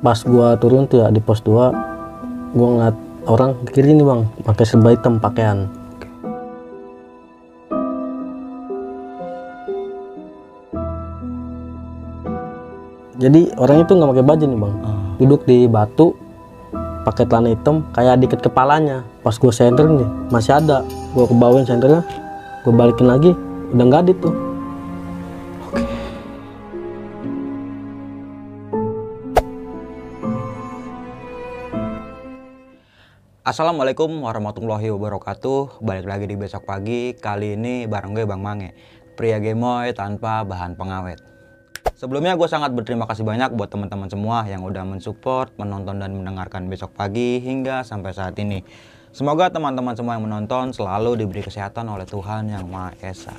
Pas gua turun tuh ya di pos 2, gua ngeliat orang kiri nih bang, pakai serba hitam pakaian. Jadi orang itu nggak pakai baju nih bang, duduk di batu, pakai celana hitam, kayak diikat kepalanya. Pas gua senter nih masih ada, gua kebawain senternya, gua balikin lagi, udah nggak ada tuh. Assalamualaikum warahmatullahi wabarakatuh. Balik lagi di Besok Pagi. Kali ini bareng gue Bang Mange, pria gemoy tanpa bahan pengawet. Sebelumnya gue sangat berterima kasih banyak buat teman-teman semua yang udah mensupport, menonton dan mendengarkan Besok Pagi hingga sampai saat ini. Semoga teman-teman semua yang menonton selalu diberi kesehatan oleh Tuhan Yang Maha Esa.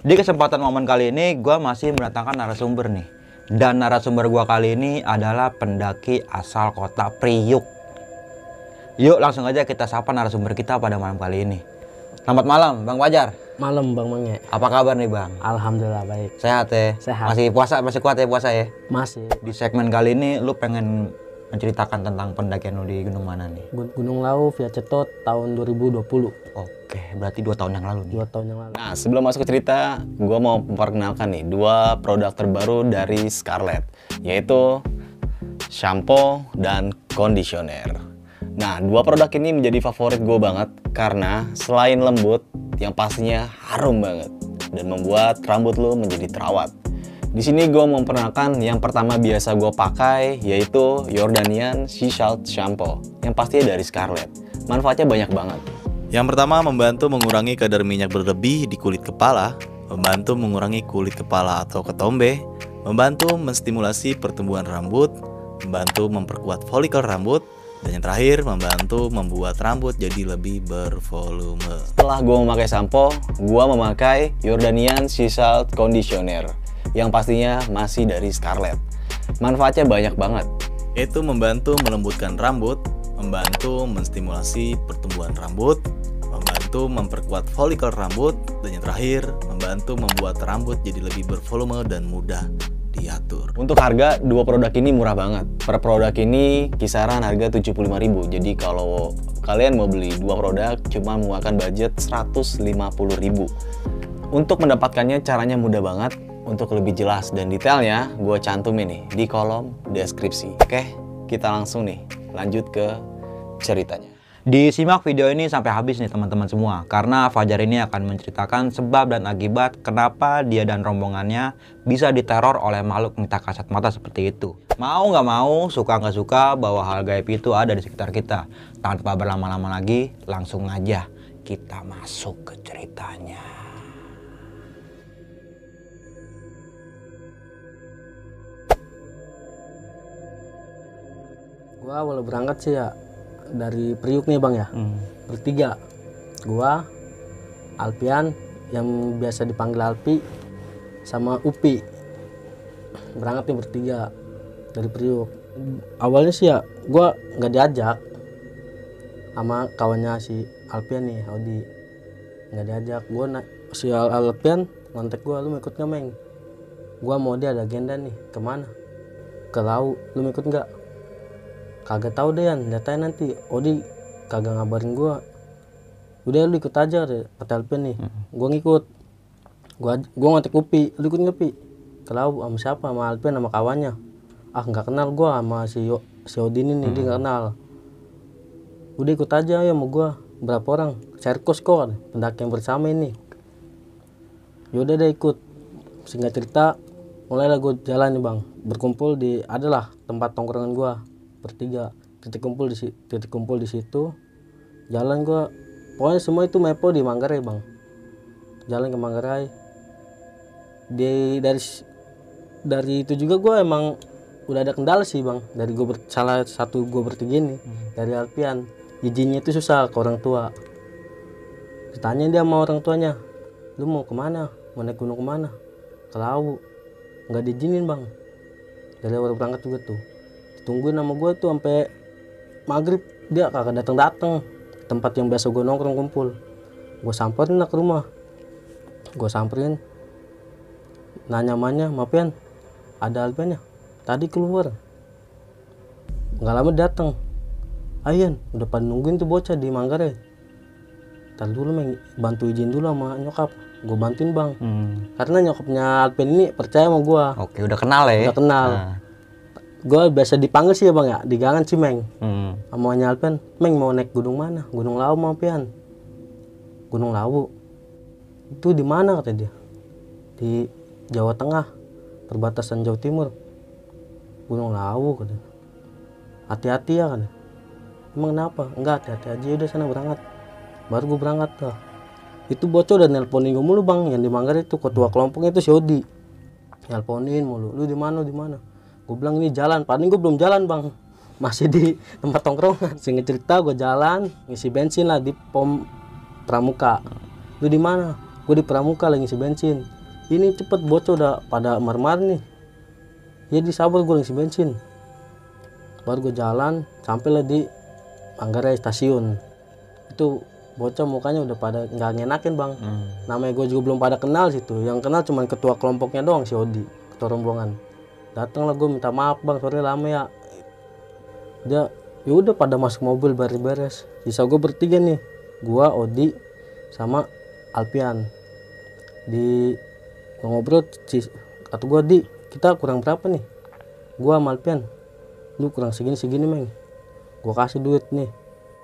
Di kesempatan momen kali ini gue masih mendatangkan narasumber nih. Dan narasumber gue kali ini adalah pendaki asal kota Priuk. Yuk langsung aja kita sapa narasumber kita pada malam kali ini. Selamat malam Bang Fajar. Malam bang Mange. Apa kabar nih Bang? Alhamdulillah baik. Sehat ya? Sehat. Masih puasa, masih kuat ya puasa ya? Masih. Di segmen kali ini lu pengen menceritakan tentang pendakian lu di gunung mana nih? Gunung Lawu via Cetot tahun 2020. Oke, berarti 2 tahun yang lalu nih. 2 tahun yang lalu. Nah, sebelum masuk ke cerita, gue mau memperkenalkan nih 2 produk terbaru dari Scarlett, yaitu shampoo dan conditioner. Nah, 2 produk ini menjadi favorit gue banget karena selain lembut, yang pastinya harum banget dan membuat rambut lo menjadi terawat. Di sini gue memperkenalkan yang pertama biasa gue pakai, yaitu Jordanian Sea Salt Shampoo, yang pastinya dari Scarlett. Manfaatnya banyak banget. Yang pertama, membantu mengurangi kadar minyak berlebih di kulit kepala, membantu mengurangi kulit kepala atau ketombe, membantu menstimulasi pertumbuhan rambut, membantu memperkuat folikel rambut, dan yang terakhir, membantu membuat rambut jadi lebih bervolume. Setelah gue memakai sampo, gue memakai Jordanian Sea Salt Conditioner, yang pastinya masih dari Scarlett. Manfaatnya banyak banget, yaitu membantu melembutkan rambut, membantu menstimulasi pertumbuhan rambut, membantu memperkuat folikel rambut, dan yang terakhir, membantu membuat rambut jadi lebih bervolume dan mudah diatur. Untuk harga, 2 produk ini murah banget. Per produk ini kisaran harga 75.000. Jadi kalau kalian mau beli 2 produk cuma memakan budget 150.000. Untuk mendapatkannya caranya mudah banget. Untuk lebih jelas dan detailnya gue cantumin nih di kolom deskripsi. Oke, kita langsung nih lanjut ke ceritanya. Disimak video ini sampai habis nih teman-teman semua, karena Fajar ini akan menceritakan sebab dan akibat kenapa dia dan rombongannya bisa diteror oleh makhluk yang tak kasat mata seperti itu. Mau nggak mau, suka nggak suka, bahwa hal gaib itu ada di sekitar kita. Tanpa berlama-lama lagi, langsung aja kita masuk ke ceritanya. Gua awal berangkat sih ya dari Priuk nih bang ya, bertiga. Gua, Alpian yang biasa dipanggil Alpi, sama Upi. Berangkat nih bertiga dari Priuk. Awalnya sih ya gua nggak diajak sama kawannya si Alpian nih, Audi. Nggak diajak. Gua si Alpian ngontek gua, lu mau ikut nggak Meng? Gua mau, dia ada agenda nih. Kemana? Ke Lawu. Lu mau ikut nggak? Kagak tahu deh Yan, datanya nanti. Odi kagak ngabarin gua. Udah lu ikut aja kata Alpian nih. Gua ngikut. Gua ngontek Upi, lu ikut nggak Pi? Kalau sama siapa? Sama Alpian sama kawannya. Ah nggak kenal gua sama si Odi ini dia nggak kenal. Udah ikut aja ya sama gua. Berapa orang? Serkos kok, pendaki yang bersama ini. Yaudah deh ikut. Singkat cerita, mulailah gua jalan nih bang. Berkumpul di adalah tempat tongkrongan gua. Bertiga, titik kumpul di situ. Jalan gua, pokoknya semua itu mepo di Manggarai bang. Jalan ke Manggarai. Dari itu juga gua emang udah ada kendala sih bang. Dari gua salah satu gua bertiga ini, dari Alpian, izinnya itu susah ke orang tua. Ditanya dia sama orang tuanya, lu mau kemana? Mau naik gunung kemana? Ke Lawu. Nggak diizinin bang. Dari awal berangkat juga tuh. Tungguin sama gue tuh sampai maghrib, dia kagak datang tempat yang biasa gue nongkrong kumpul. Gue samperin lah ke rumah. Gue samperin, nanya mamanya, maafin ada Alpian ya? Tadi keluar. nggak lama datang. Ayan, udah pada nungguin tuh bocah di Manggarai. Ntar dulu Meng, bantu izin dulu sama nyokap. Gue bantuin bang. Karena nyokapnya Alpen ini percaya sama gue. Oke, udah kenal ya? Udah kenal. Nah. Gue biasa dipanggil sih ya bang ya, di gangan sih Meng. Sama Alpen, Meng mau naik gunung mana? Gunung Lawu mau Pian. Gunung Lawu. Itu di mana kata dia? Di Jawa Tengah, perbatasan Jawa Timur. Gunung Lawu kata. Hati-hati ya kan. Emang kenapa? Enggak, hati-hati aja, udah sana berangkat. Baru gue berangkat tuh. Itu bocah udah nelponin gue mulu bang, yang di Manggarai itu ketua kelompoknya itu si Odi. Nelponin mulu, lu di mana? Gue bilang ini jalan, paling gue belum jalan bang, masih di tempat tongkrongan. Singkat cerita gue jalan, ngisi bensin lah di pom Pramuka. Lu di mana? Gue di Pramuka lagi ngisi bensin. Ini cepet bocah udah pada marmar nih. Ya disabar gue ngisi bensin. Baru gue jalan, sampailah di Manggarai stasiun. Itu bocah mukanya udah pada nggak ngenakin bang. Namanya gue juga belum pada kenal situ. Yang kenal cuma ketua kelompoknya doang si Odi, ketua rombongan. Datang lah gue minta maaf bang, sore lama ya. Dia ya udah pada masuk mobil beres-beres. Sisa gue bertiga nih, gue Odi sama Alpian. Di ngobrol kata gue, Di kita kurang berapa nih? Gue sama Alpian, lu kurang segini Meng. Gue kasih duit nih.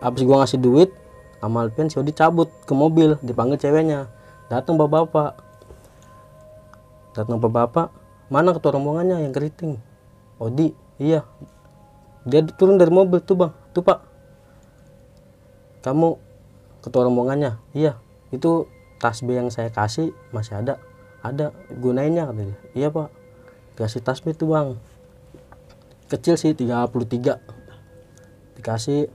Habis gue ngasih duit sama Alpian, si Odi cabut ke mobil, dipanggil ceweknya. Datang bapak-bapak, mana ketua rombongannya yang keriting? Odi, iya. Dia turun dari mobil tuh bang, tuh pak. Kamu ketua rombongannya? Iya. Itu tasbih yang saya kasih masih ada? Ada, gunainnya katanya. Iya pak. Kasih tasbih tuh bang. Kecil sih, 33. Dikasih.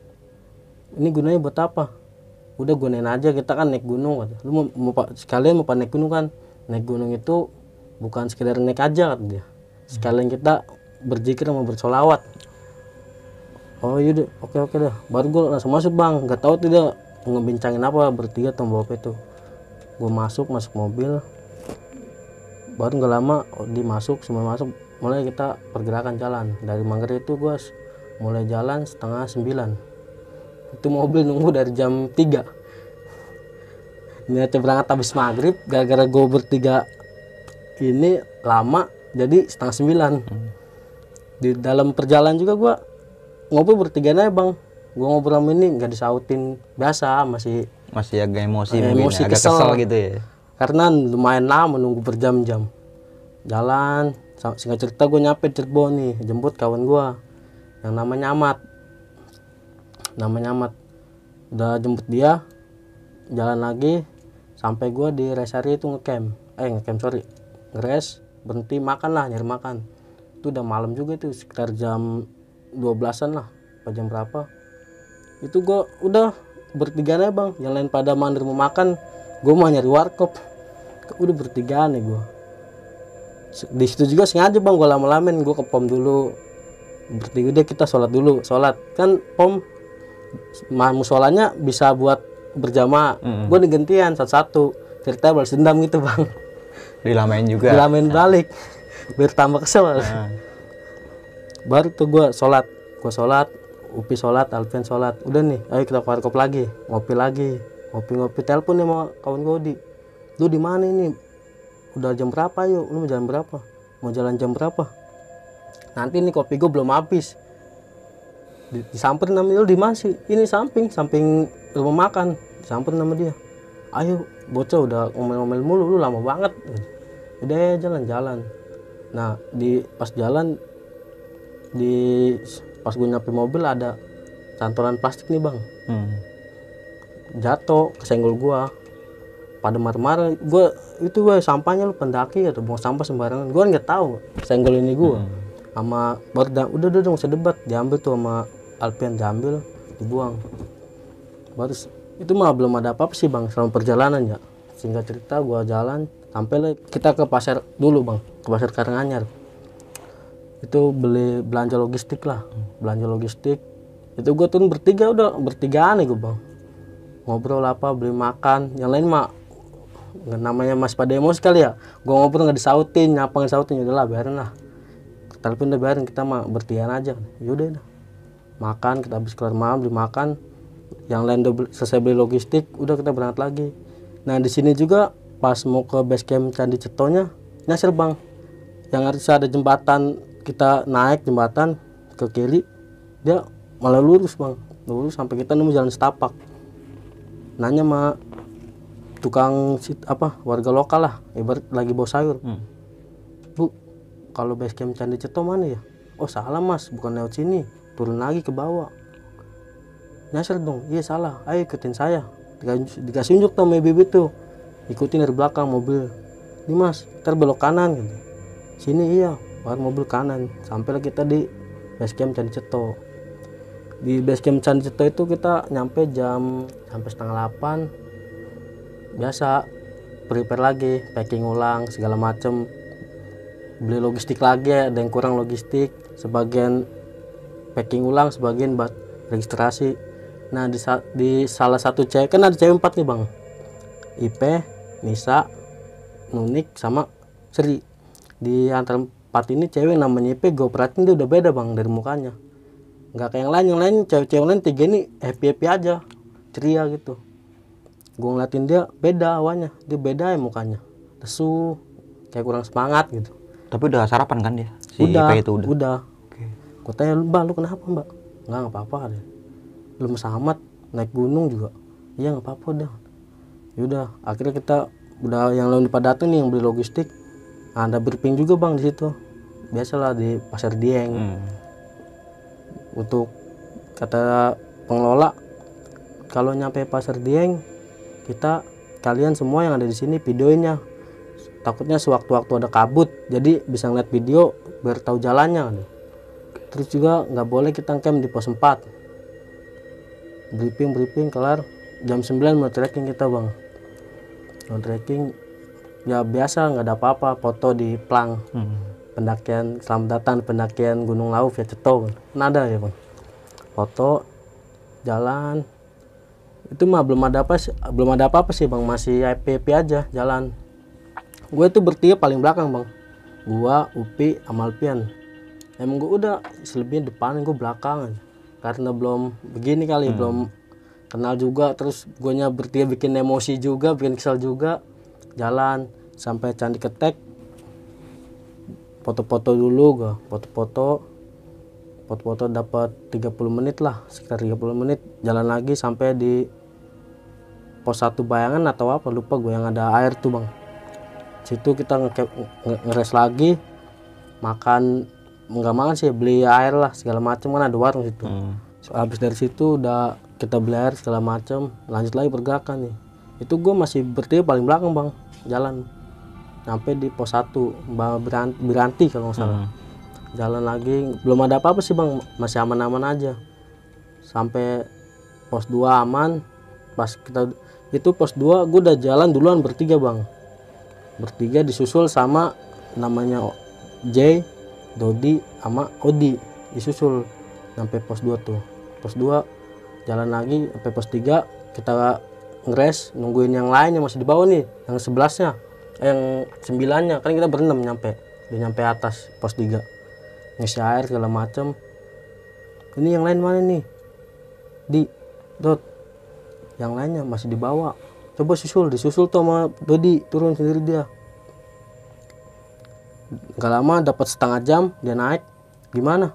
Ini gunanya buat apa? Udah gunain aja, kita kan naik gunung. Lu sekalian mau naik gunung kan? Naik gunung itu bukan sekedar naik aja kata dia. Sekalian kita berzikir sama bersolawat. Oh yaudah, oke dah. Baru gue langsung masuk bang. Gak tahu tuh dia ngebincangin apa bertiga sama bapak itu. Gue masuk mobil. Baru gak lama semua masuk. Mulai kita pergerakan jalan. Dari Manggarai itu gue mulai jalan 8:30. Itu mobil nunggu dari jam 3. Niatnya berangkat habis maghrib, gara-gara gue bertiga ini lama jadi 8:30. Di dalam perjalanan juga gue ngobrol bertiga aja bang. Gue ngobrol sama ini nggak disautin, biasa masih agak emosi mungkin, agak kesel gitu ya. Karena lumayan lama nunggu berjam-jam. Jalan, singkat cerita gue nyampe Cirebon nih, jemput kawan gue yang namanya Amat. Udah jemput dia, jalan lagi sampai gue di rest area itu ngeres, berhenti makan lah, nyari makan. Itu udah malam juga tuh, sekitar jam 12-an lah, apa jam berapa. Itu gue udah bertiga aja bang, yang lain pada mandir mau makan, gue mau nyari warkop. Udah bertiga nih gue. Di situ juga sengaja bang, gue lama-lamain, gue ke pom dulu. Bertiga deh kita sholat kan pom musolanya bisa buat berjamaah. Gue digentian satu-satu, cerita balas dendam gitu bang. Dilamain juga. Dilamain balik, biar tambah kesel. Baru tuh gue sholat, Upi sholat, Alpian sholat. Udah nih, ayo kita warkop lagi, ngopi, telepon nih sama kawan gue Odi. Lu di mana ini? Udah jam berapa yuk? Lu mau jalan berapa? Mau jalan jam berapa? Nanti nih kopi gue belum habis. Disamperin nama dia, di mana sih? Ini samping rumah makan. Disamperin nama dia. Ayo, bocah udah ngomel-ngomel mulu, lu lama banget. Udah ya jalan-jalan. Nah, pas gue nyampe mobil ada cantolan plastik nih bang. Jatuh, kesenggol gua. Pada marah-marah, gue sampahnya lu pendaki atau buang sampah sembarangan. Gue nggak tahu senggol ini gue. Sama baru udah nggak usah debat, diambil tuh sama Alpian, diambil, dibuang. Baru itu mah belum ada apa-apa sih bang selama perjalanan ya. Singkat cerita gue jalan sampai kita ke pasar dulu bang, ke pasar Karanganyar. Itu beli belanja logistik. Itu gue turun bertiga nih gue bang. Ngobrol apa, beli makan, yang lain mah namanya masih pada emosi kali ya. Gue ngobrol nggak disautin, udahlah biarin lah. Telepon udah biarin, kita mah bertigaan aja. Yaudah dah. makan, kita habis kelar malam dimakan, yang lain udah selesai beli logistik, udah kita berangkat lagi. Nah di sini juga pas mau ke base camp Candi Cetonya nyasar bang, yang harus ada jembatan, kita naik jembatan ke kiri, dia malah lurus bang, lurus sampai kita nemu jalan setapak. Nanya sama tukang warga lokal lah, ibarat lagi bawa sayur. Bu, kalau base camp Candi Ceto mana ya? Oh salah mas, bukan lewat sini, turun lagi ke bawah. Nyasar dong, iya salah, ayo ikutin saya. Dikasih unjuk sama ibu tuh, ikutin dari belakang mobil. Ini mas, ntar belok kanan gitu. Sini iya, baru mobil kanan. Sampailah kita di base camp Candi Ceto. Di base camp Candi Ceto itu kita nyampe jam sampai setengah 8. Biasa prepare lagi, packing ulang segala macem, beli logistik lagi, ada yang kurang logistik, sebagian packing ulang, sebagian buat registrasi. Nah di salah satu cewek, kan ada cewek 4 nih bang, Ipe, Nisa, Nunik sama Sri. Di antara 4 ini cewek namanya Ipe, gue perhatiin dia udah beda bang dari mukanya, nggak kayak yang lain cewek-cewek lain 3 ini happy aja, ceria gitu. Gue ngeliatin dia beda awalnya, dia beda ya mukanya, lesu, kayak kurang semangat gitu. Tapi udah sarapan kan dia? Si udah, Ipe itu udah. Oke. Gue tanya, mbak lu kenapa mbak? Nggak apa-apa deh. Belum samat, naik gunung juga. Iya nggak apa-apa dah. Yaudah, akhirnya kita udah yang lain pada datang nih yang beli logistik. Ada briefing juga bang di situ. Biasalah di Pasar Dieng. Untuk kata pengelola, kalau nyampe Pasar Dieng, kalian semua yang ada di sini videoinnya. Takutnya sewaktu-waktu ada kabut, jadi bisa ngeliat video biar tahu jalannya. Terus juga nggak boleh kita camp di pos 4. Briefing kelar jam 9 mau trekking kita bang. Mau trekking ya biasa, nggak ada apa-apa, foto di plang. Pendakian selamat datang pendakian Gunung Lawu via Ceto, nada ya bang. Foto jalan itu mah belum ada apa-apa sih bang, masih happy aja jalan. Gue tuh bertiga paling belakang bang, gua, Upi, Amalpian. Emang gue udah selebihnya depan, gue belakang, karena belum begini kali, belum kenal juga. Terus guanya bertiga bikin emosi juga, bikin kesal juga. Jalan sampai Candi Ketek, foto-foto dulu gue, foto-foto dapat 30 menit lah, sekitar 30 menit. Jalan lagi sampai di pos 1 Bayangan atau apa lupa gue, yang ada air tuh bang. Situ kita ngeres lagi, makan, nggak makan sih, beli air lah segala macam, kan ada warung situ. Habis dari situ udah kita beli air segala macam, lanjut lagi pergerakan nih. Itu gue masih bertiga paling belakang bang, jalan sampai di pos 1 Biranti kalau nggak salah. Jalan lagi, belum ada apa-apa sih bang, masih aman-aman aja. Sampai pos 2 aman. Pas kita itu pos 2 gue udah jalan duluan bertiga bang, bertiga disusul sama namanya J, Dodi sama Odi, disusul sampai pos 2 tuh. Pos 2 jalan lagi sampai pos 3, kita ngeres nungguin yang lain yang masih di bawah nih, yang 11-nya, yang 9-nya, kan kita berenam nyampe atas pos 3, ngisi air segala macem. Ini yang lain mana nih? Dot, yang lainnya masih di bawah, coba disusul tuh sama Dodi, turun sendiri dia. Gak lama dapat setengah jam dia naik. Gimana?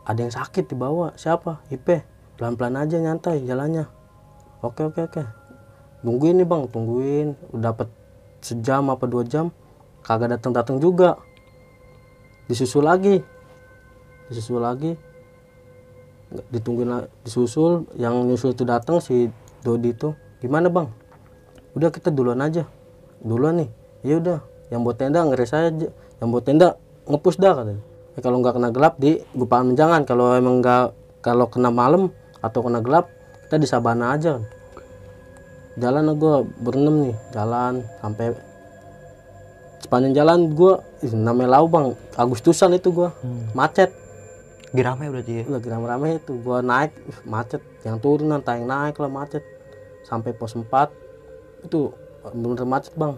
Ada yang sakit di bawah. Siapa? Ipe. Pelan-pelan aja, nyantai jalannya. Oke. Tungguin nih bang, udah dapat sejam apa 2 jam kagak datang juga. Disusul lagi, ditungguin, disusul. Yang nyusul itu datang si Dodi itu. Gimana bang? Udah kita duluan nih. Ya udah, yang buat tenda ngeres aja, yang buat tenda ngepus dah katanya. Kalau nggak kena gelap di Gupaan Menjangan, kalau emang kalau kena malam atau kena gelap kita di Sabana aja. Jalan gue berenam nih, jalan sampai sepanjang jalan gue, namanya Lawu bang, Agustusan itu gue macet. Lagi rame berarti ya? Lagi rame itu, gue naik macet, yang turunan yang naik lah macet. Sampai pos 4 itu bener macet bang.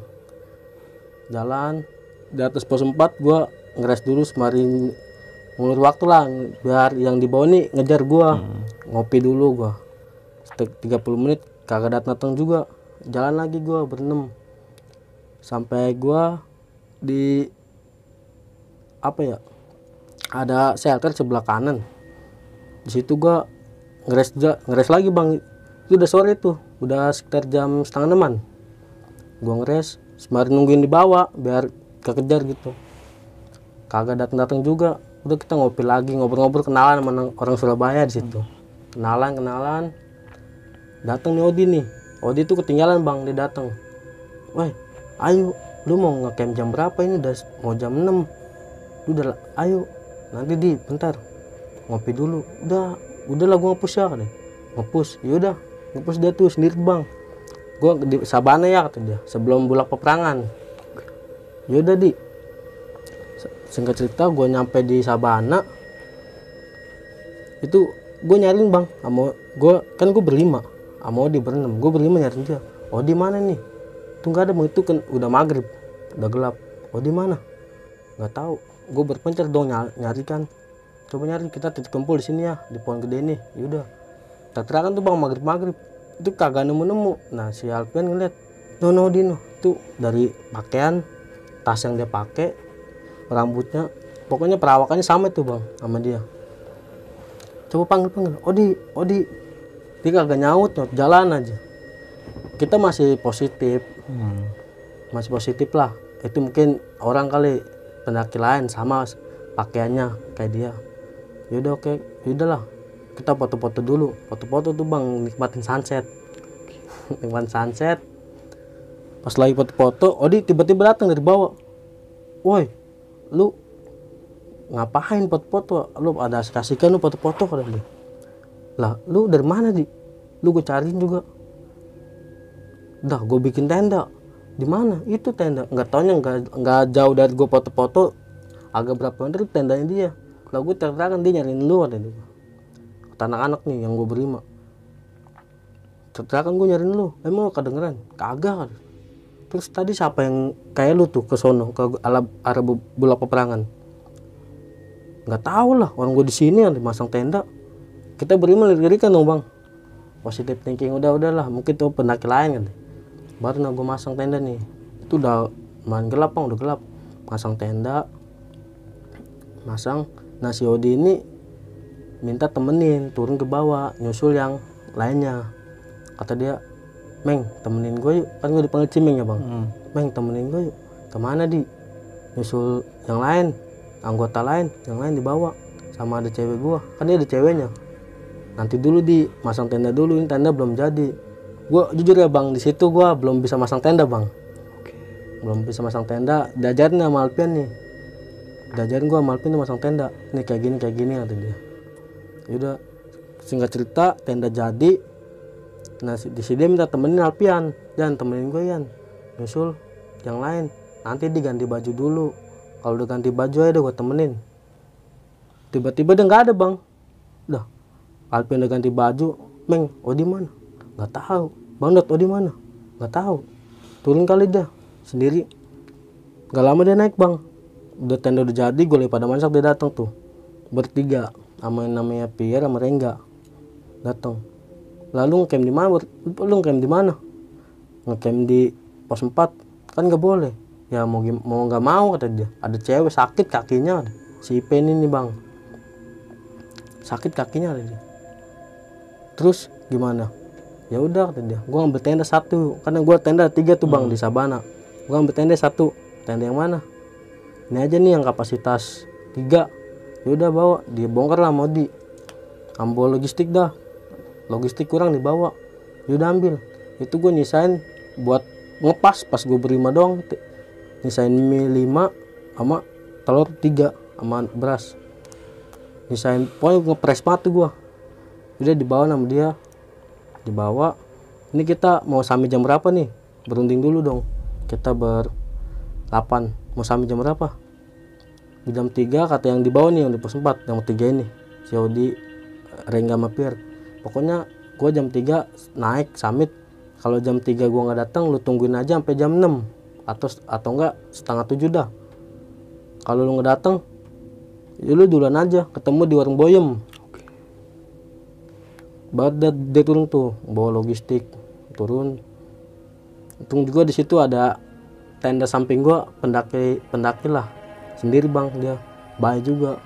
Jalan di atas pos 4 gue ngeres dulu sembari ngulur waktu lah biar yang di bawah nih ngejar gua. Ngopi dulu gua 30 menit kagak datang juga, jalan lagi gua berenam sampai gua di apa ya, ada shelter sebelah kanan. Di situ gua ngeres lagi bang. Itu udah sore tuh, udah sekitar jam 5:30. Gua ngeres sembari nungguin di bawah biar kekejar gitu. Kagak datang juga. Udah kita ngopi lagi, ngobrol-ngobrol, kenalan sama orang Surabaya di situ. Kenalan. Datang nih Odi nih. Odi tuh ketinggalan bang, dia datang. Woi, ayo, lu mau ngecamp jam berapa ini? Udah mau jam 6. Lu udah, ayo. Nanti bentar. Ngopi dulu. Udahlah gua nge-push ya katanya. Nge-push. Yaudah, nge-push dia tuh sendiri bang. Gua di Sabana ya kata dia, sebelum bulak peperangan. Yaudah singkat cerita gue nyampe di Sabana itu gue nyariin bang sama gue, kan gue berlima sama Odi berenam, gue berlima nyariin dia. Odi mana nih? Tuh nggak ada bang, itu kan udah maghrib, udah gelap. Odi mana? Nggak tahu. Gue berpencar dong nyari kan, coba nyari, kita titik kumpul di sini ya, di pohon gede nih. Yaudah teriakan tuh bang, maghrib itu kagak nemu. Nah si Alpian ngeliat Odi tuh dari pakaian, tas yang dia pakai, rambutnya, pokoknya perawakannya sama tuh bang sama dia. Coba panggil Odi, dia kagak nyaut, jalan aja. Kita masih positif, lah. Itu mungkin orang kali, pendaki lain sama pakaiannya kayak dia. Yaudah oke, yaudahlah kita foto-foto dulu. Foto-foto tuh bang, nikmatin sunset. Nikmatin sunset. Pas lagi foto-foto, Odi tiba-tiba datang dari bawah. Woi, lu ngapain foto-foto? Lu ada kasihkan lu foto-foto kata dia. Lah, lu dari mana lu gue cariin juga. Dah, gue bikin tenda. Di mana? Itu tenda. Nggak taunya nggak jauh dari gue foto-foto. Agak berapa meter tendanya dia. Lah gue teriakan, dia nyariin lu kata dia. Kata anak-anak nih yang gue berlima. Teriakan, gue nyariin lu. Emang kedengeran? Kagak. Terus tadi siapa yang kayak lu tuh ke sono, ke arah bulak peperangan? Nggak tahu lah, orang gue di sini ada masang tenda. Kita berlima lirik-lirikan dong bang. Positive thinking, udahlah, mungkin tuh pendaki lain kan. Baru gue masang tenda nih. Itu udah main gelap bang, udah gelap. Masang tenda, Nah si Odi ini minta temenin turun ke bawah, nyusul yang lainnya. Kata dia, Meng, temenin gue yuk. Kan gue dipanggil Cimeng ya bang. Meng, temenin gue yuk. Kemana nyusul yang lain, anggota lain, yang lain dibawa. Sama ada cewek gue, kan dia ada ceweknya. Nanti dulu masang tenda dulu, ini tenda belum jadi. Gue jujur ya bang, di situ gue belum bisa masang tenda bang. Belum bisa masang tenda, diajarin sama Alpian nih. Diajarin gue sama Alpian masang tenda. Nih kayak gini kata dia. Yaudah, singkat cerita tenda jadi. Nah di sini dia minta temenin Alpian, jangan temenin gue Yan, nyusul yang lain. Nanti diganti baju dulu. Kalau udah ganti baju aja gue temenin. Tiba-tiba dia nggak ada bang. Dah, Alpian udah ganti baju. Meng, Odi mana? Nggak tahu. Bang Dot, Odi mana? Nggak tahu. Turun kali dah sendiri. Gak lama dia naik bang. Udah tenda udah jadi, gue lagi pada masak, dia datang tuh bertiga sama yang namanya Pierre sama Rengga datang. Lalu ngecamp di mana? Lu ngecamp di mana? Ngecamp di pos 4. Kan nggak boleh. Ya mau nggak mau kata dia. Ada cewek sakit kakinya. Si Ipen ini bang. Sakit kakinya dia. Terus gimana? Ya udah kata dia. Gua ngambil tenda 1. Karena gua tenda 3 tuh bang di Sabana. Gua ngambil tenda 1. Tenda yang mana? Ini aja nih yang kapasitas 3. Ya udah bawa. Dibongkar lah mau ambil logistik dah. Logistik kurang dibawa, yaudah ambil. Itu gue nyisain buat ngepas pas gue berlima doang. Nyisain mie 5 sama telur 3 sama beras. Nyisain pokoknya ngepres mati gue. Udah dibawa sama dia. Dibawa. Ini kita mau sampai jam berapa nih? Berunding dulu dong. Kita ber-8. Mau sampai jam berapa? Jam 3 kata yang dibawa nih, yang di pos 4, yang 3 ini. Si Odi, Rengga sama Pierre. Pokoknya gue jam 3 naik summit. Kalau jam 3 gue nggak datang, lu tungguin aja sampai jam 6 atau enggak setengah 7 dah. Kalau lu nggak datang, Ya lu duluan aja, ketemu di warung Boyem. Baru dia turun tuh, bawa logistik, turun. Untung juga di situ ada tenda samping gua, pendaki lah, sendiri bang dia, baik juga.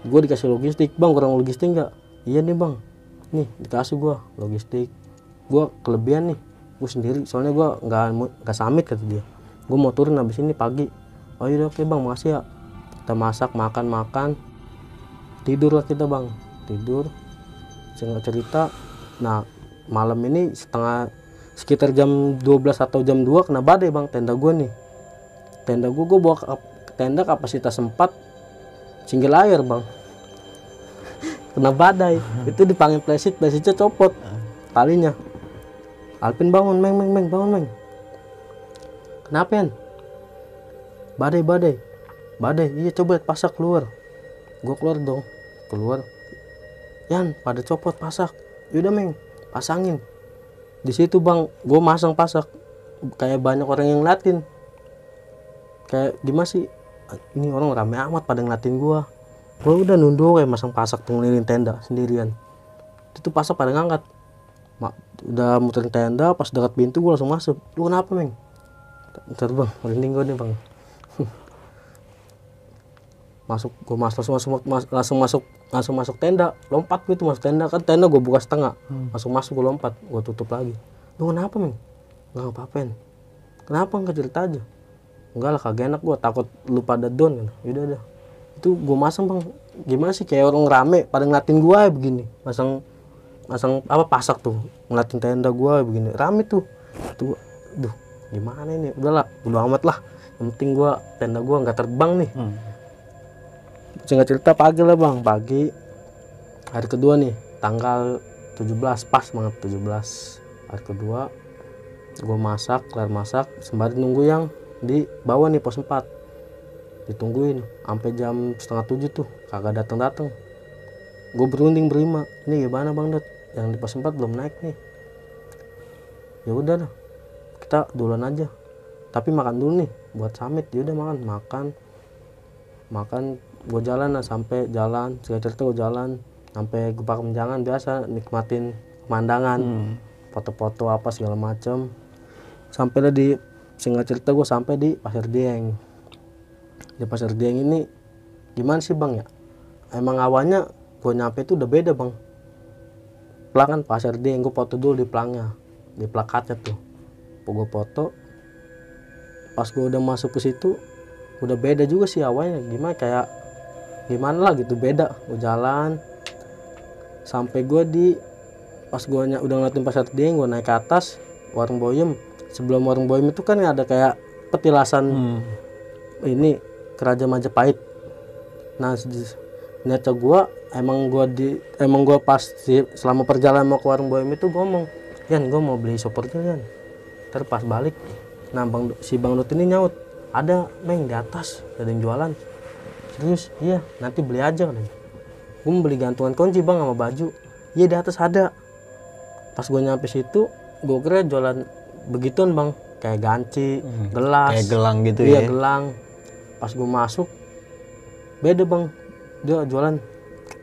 Gua dikasih logistik, bang kurang logistik nggak? Iya nih bang, nih dikasih gua logistik. Gua kelebihan nih, gua sendiri, soalnya gua nggak samit kata dia. Gua mau turun habis ini pagi. Oh iya oke bang, makasih ya. Kita masak, makan, tidur lah kita bang, tidur. Singkat cerita, nah malam ini sekitar jam 12 atau jam 2 kena badai bang tenda gue nih. Tenda gue bawa tenda kapasitas 4 single air bang. Kena badai, itu dipanggil plesitnya copot talinya. Alpin bangun, meng bangun meng. Kenapa yan? Badai, iya coba pasak keluar. Gue keluar dong, keluar. Yan, pada copot pasak. Yaudah meng, pasangin. Di situ bang, gue masang pasak. Kayak banyak orang yang ngeliatin. Kayak gimana sih? Ini orang rame amat pada ngeliatin gue. Gue udah nunduk kayak masang pasak tuh ngeliling tenda sendirian. Itu pasak pada ngangkat. Udah muterin tenda, pas dekat pintu gue langsung masuk. Lu kenapa meng? Bentar bang, merinding gue nih bang. Langsung masuk tenda, lompat gue tuh masuk tenda, kan tenda gue buka setengah, masuk gue lompat, gue tutup lagi. Lu kenapa meng? Nggak apa-apain. Kenapa nggak cerita aja? Enggak lah, kagak enak gue, takut lu pada down kan. Yaudah itu gue masang bang, gimana sih kayak orang rame pada ngeliatin gue ya begini, masang apa pasak tuh ngeliatin tenda gue begini, rame tuh. Duh gimana ini, udahlah bodo amat lah, yang penting gue tenda gue nggak terbang nih. Singkat cerita pagi lah bang, pagi hari kedua nih, tanggal 17, pas banget 17 hari kedua. Gue kelar masak sembari nunggu yang di bawah nih pos 4, ditungguin sampai jam 6:30 tuh kagak datang. Gue berunding berlima, ini gimana bang Dat, yang di pos 4 belum naik nih. Ya udah lah, kita duluan aja, tapi makan dulu nih buat summit. Ya udah makan. Gue jalan lah, sampai jalan singkat cerita gue jalan sampai Gepak Menjangan, biasa nikmatin pemandangan, foto-foto apa segala macem. Sampai lah di singkat cerita gue sampai di Pasir Dieng. Di Pasir Dieng ini gimana sih bang ya, emang awalnya gue nyampe itu udah beda bang. Pelangan Pasir Dieng, gue foto dulu di pelangnya, di plakatnya tuh. Gue foto, pas gue udah masuk ke situ udah beda juga sih awalnya, gimana lah gitu, beda. Gue jalan sampai gue pas gue udah ngeliatin Pasir Dieng, gue naik ke atas warung Boyem. Sebelum warung Boyem itu kan ada kayak petilasan ini Kerajaan Majapahit. Nah ternyata gue emang gue pas selama perjalanan mau ke warung Boyem itu gue ngomong, Yan gue mau beli sopornya Yan, ntar pas balik. Nah si Bang Dut ini nyaut, ada meng di atas ada yang jualan. Serius? Iya, nanti beli aja kan. Gue mau beli gantungan kunci bang sama baju. Iya di atas ada. Pas gue nyampe situ, gue kira jualan begituan bang, kayak ganci, gelas, kayak gelang gitu. Iya, ya gelang. Pas gue masuk, beda bang, dia jualan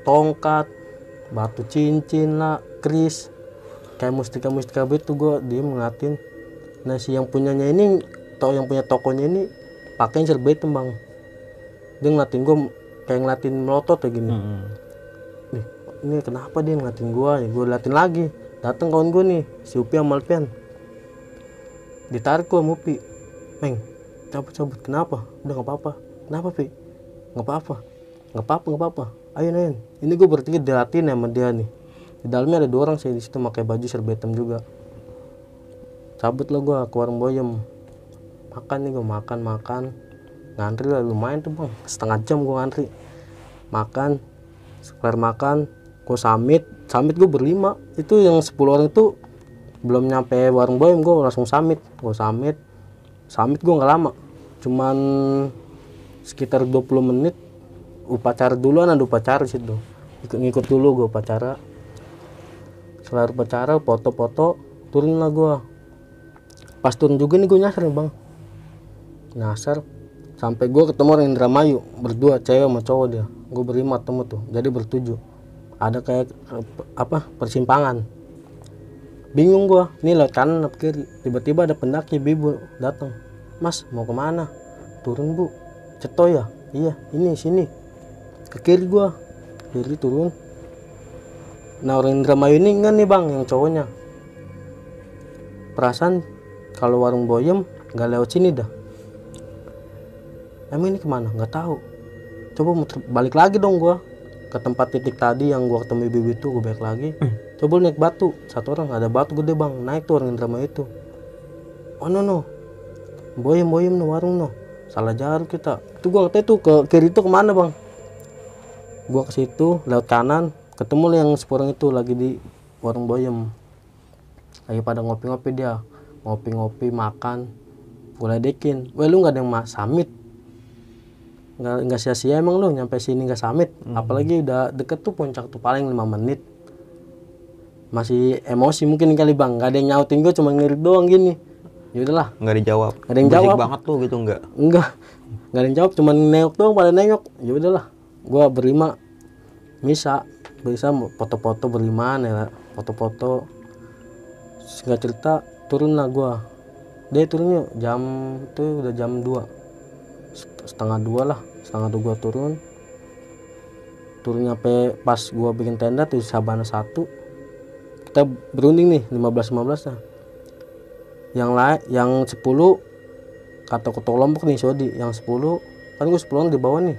tongkat, batu cincin lah, keris, kayak mustika begitu. Gue diem ngeliatin. Nah si yang punyanya ini, yang punya tokonya ini pakainya serba hitam bang. Dia ngeliatin gue kayak ngeliatin melotot kayak gini. Nih, ini kenapa dia ngeliatin gue? Ya gue liatin lagi. Datang kawan gue nih, si Upi sama Alpian. Ditarik gue sama Upi. Meng, cabut. Kenapa? Udah nggak apa-apa. Kenapa Pi? Nggak apa-apa. Ayo Nen. Ini gue bertiga dilatih sama dia nih. Di dalamnya ada 2 orang sih di situ pakai baju serba hitam juga. Cabut lah gue ke warung Boyem. Makan nih gue, makan. Ngantri lah lumayan tuh bang, setengah jam gue ngantri. Makan, sekelar makan, gue summit gue berlima. Itu yang 10 orang itu belum nyampe warung Boyem, gue langsung summit. Summit gue nggak lama, cuman sekitar 20 menit. Upacara duluan, ada upacara situ. Ngikut dulu gue upacara. Setelah upacara, foto-foto, turun lah gue. Pas turun juga nih gue nyasar nih bang. Nyasar, Sampai gue ketemu orang Indramayu berdua, cewek sama cowok dia. Gue berlima ketemu tuh, jadi bertujuh. Ada kayak persimpangan. Bingung gue, ini lewat kanan atau kiri. Tiba-tiba ada pendaki ibu datang. Mas mau kemana? Turun bu. Ceto ya? Iya, ini sini. Ke kiri gue, kiri turun. Nah orang Indramayu ini enggak nih bang, yang cowoknya. Perasaan kalau warung Boyem nggak lewat sini dah. Emang ini kemana? Nggak tahu. Coba balik lagi dong gue ke tempat titik tadi yang gue ketemu ibu itu. Gue balik lagi. Coba naik batu. Satu orang ada batu gede bang. Naik tuh orang Indramayu itu. Oh no. Boyem no warung no. Salah jalur kita. Itu gue ngerti tuh ke kiri itu kemana bang? Gue ke situ lewat kanan. Ketemu yang sepurang itu lagi di warung Boyem. Lagi pada ngopi-ngopi dia. Ngopi-ngopi makan. Gue ledekin. Weh lu gak ada yang samit? Nggak sia-sia emang lu nyampe sini nggak samit. Apalagi udah deket tuh puncak tuh paling 5 menit. Masih emosi mungkin kali bang, nggak ada yang nyautin gue, cuma ngirit doang gini. Ya udahlah, Nggak dijawab. nggak ada yang Berisik jawab banget tuh gitu nggak? nggak ada yang jawab, cuma nengok doang, pada nengok. Ya udahlah, gue berlima bisa foto-foto berlimaan ya, foto-foto. Singkat cerita turun lah gue. Dia turunnya jam itu udah jam 2, setengah 2 lah, setengah 2 gua turun nyampe pas gua bikin tenda tuh di Sabana 1. Kita berunding nih 15 lah. Yang lain yang 10 kata ketua kelompok nih Sodi, yang 10 kan gua 10 di bawah nih.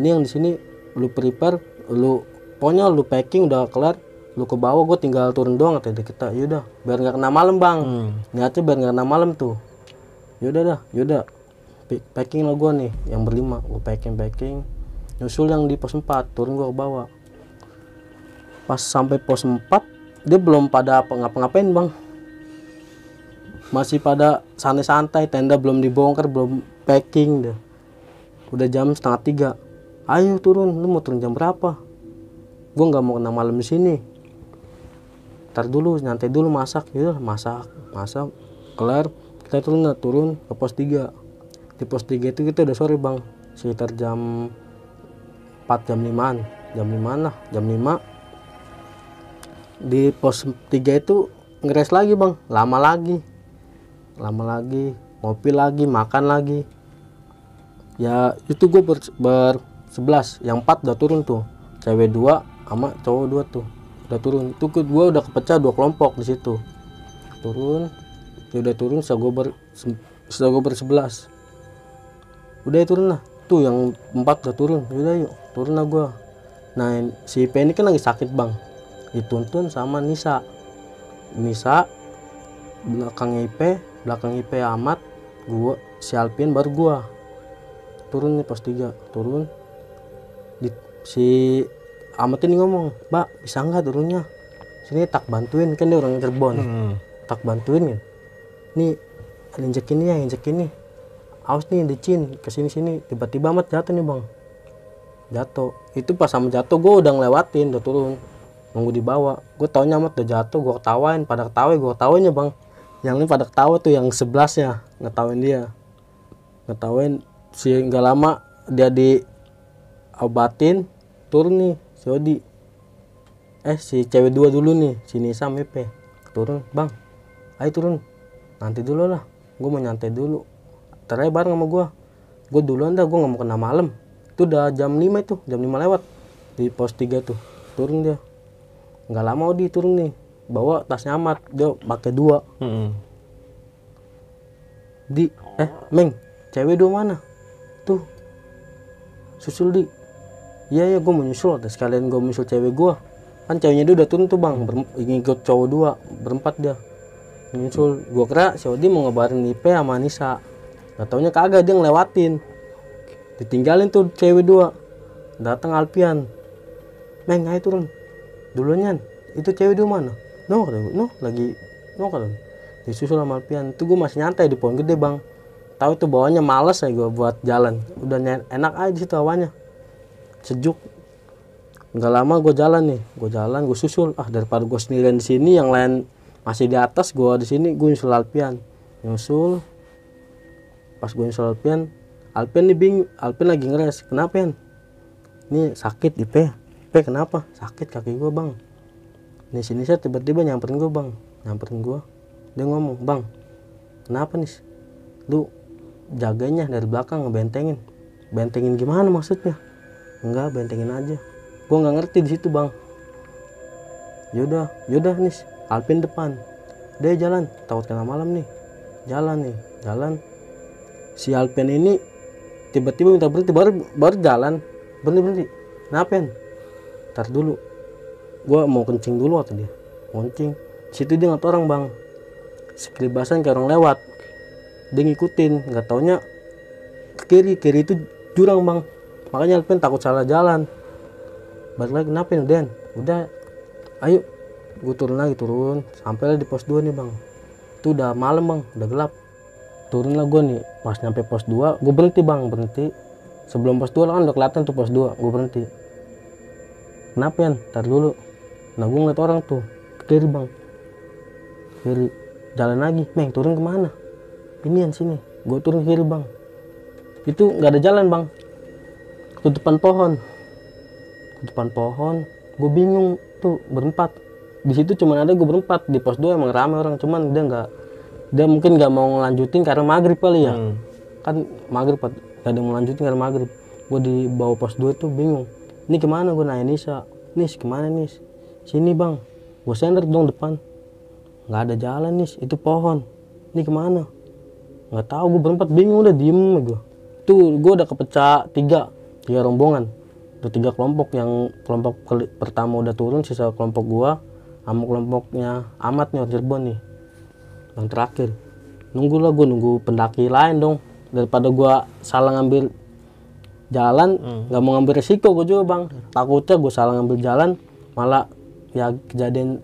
Ini yang di sini lu prepare, lu pokoknya lu packing udah kelar, lu ke bawah, gua tinggal turun doang kata kita. Yaudah biar nggak kena malam bang. Niatnya biar nggak kena malam tuh. Yaudah packing lah gue nih yang berlima. Gue packing nyusul yang di pos 4, turun gue ke bawah. Pas sampai pos 4 dia belum pada ngapa-ngapain bang, masih pada santai-santai, tenda belum dibongkar, belum packing deh. Udah jam 2:30. Ayo turun, lu mau turun jam berapa? Gue nggak mau kena malam di sini. Ntar dulu nyantai dulu, masak. Yaudah masak kelar, kita turun ke pos 3. Di pos 3 itu kita udah sore bang, sekitar jam 4, jam 5 lah, jam 5. Di pos 3 itu ngeres lagi bang, lama lagi, ngopi lagi, makan lagi. Ya itu gue ber-11, yang 4 udah turun tuh, cewek 2 sama cowok 2 tuh udah turun. Itu gue udah kepecah 2 kelompok di situ. Turun, dia udah turun, setelah gue ber-11. Udah turun lah, tuh yang 4 udah turun. Udah yuk turun lah gue. Nah si P ini kan lagi sakit bang, dituntun sama Nisa belakang IP Amat, gue si Alpian baru gue turun nih pos 3. Turun si Amat ini ngomong, Mbak bisa nggak turunnya sini, tak bantuin, kan dia orang Cirebon. Tak bantuin ya, nih injek ini awas nih dicin kesini. Tiba-tiba amat jatuh nih bang, jatuh. Itu pas sama jatuh gue udah ngelewatin, udah turun nunggu di bawah. Gue taunya amat udah jatuh, gue ketawain, pada ketawain, gue ketawainnya bang. Yang ini pada ketawa tuh, yang 11-nya ngetawain si nggak lama dia diobatin, turun nih si Odi. Si cewek 2 dulu nih, si Nisa Mepe turun bang, ayo turun, nanti dulu lah, gue mau nyantai dulu. Ternyata bareng sama gue duluan dah, gue nggak mau kena malam. Itu udah jam 5 itu, jam 5 lewat di pos 3 tuh. Turun dia, nggak lama Odi turun nih, bawa tasnya Amat, dia pakai 2. Meng, cewek 2 mana? Tuh, susul di. Iya gue mau nyusul, sekalian gue nyusul cewek gue. Kan ceweknya dia udah turun tuh bang, ngikut cowok 2, berempat dia nyusul. Gue kira si Odi mau ngebarin IP sama Nisa. Gak taunya kagak, dia ngelewatin, ditinggalin tuh cewek 2. Datang Alpian, Meng ayo turun dulunya, itu cewek 2 mana? Lagi disusul sama Alpian. Itu gue masih nyantai di pohon gede bang, tahu tuh bawahnya males ya gue buat jalan, udah enak aja situ hawanya, sejuk. Nggak lama gue jalan, gue susul. Daripada gue sendirian di sini, yang lain masih di atas, gue di sini. Gue nyusul Alpian, pas gue nyusul Alpian Alpen nih bingung, Alpen lagi ngeres. Kenapa Yan? Ini sakit Ipe kenapa? Sakit kaki gue bang. Nih sini saya tiba-tiba nyamperin gue bang, dia ngomong, bang kenapa nih lu jaganya dari belakang ngebentengin. Bentengin gimana maksudnya? Enggak, bentengin aja. Gue nggak ngerti di situ bang. Yaudah nih Alpin depan, dia jalan, takut kena malam nih, jalan. Si Alpin ini tiba-tiba minta berhenti, baru jalan, berhenti. Kenapa Yan? Ntar dulu, gue mau kencing dulu atau dia kencing. Situ dia nggak orang bang, sekelibasan kayak orang lewat, dia ngikutin, nggak taunya ke kiri itu jurang bang. Makanya Alpin takut salah jalan. Balik lagi, kenapa nih Den? Udah, ayo, gue turun sampai di pos 2 nih bang. Itu udah malam bang, udah gelap. Turun lah gue nih, pas nyampe pos 2 gue berhenti. Sebelum pos 2 kan udah kelihatan tuh pos 2, gue berhenti. Kenapa Yan? Ntar dulu. Nah gue ngeliat orang tuh ke kiri bang, kiri, jalan lagi. Meng, turun kemana? Ini Yan, sini. Gue turun ke kiri bang, itu nggak ada jalan bang, tutupan pohon. Gue bingung tuh berempat di situ, cuman ada gue berempat. Di pos 2 emang rame orang, cuman dia mungkin nggak mau ngelanjutin karena maghrib kali ya. Kan maghrib, gak ada yang melanjutin karena maghrib. Gue di bawah pos 2 tuh bingung, ini kemana? Gue nanya Nisa, Nis kemana Nis? Sini bang. Gue sender dong depan, nggak ada jalan Nis, itu pohon. Ini kemana? Nggak tahu, gue berempat bingung, udah diem gue. Tuh gue udah kepecah tiga rombongan, udah 3 kelompok. Yang kelompok pertama udah turun, sisa kelompok gue sama kelompoknya Amat nih, Cirebon nih yang terakhir. Nunggu pendaki lain dong, daripada gue salah ngambil jalan. Nggak mau ngambil resiko gue juga bang, takutnya gue salah ngambil jalan malah ya kejadian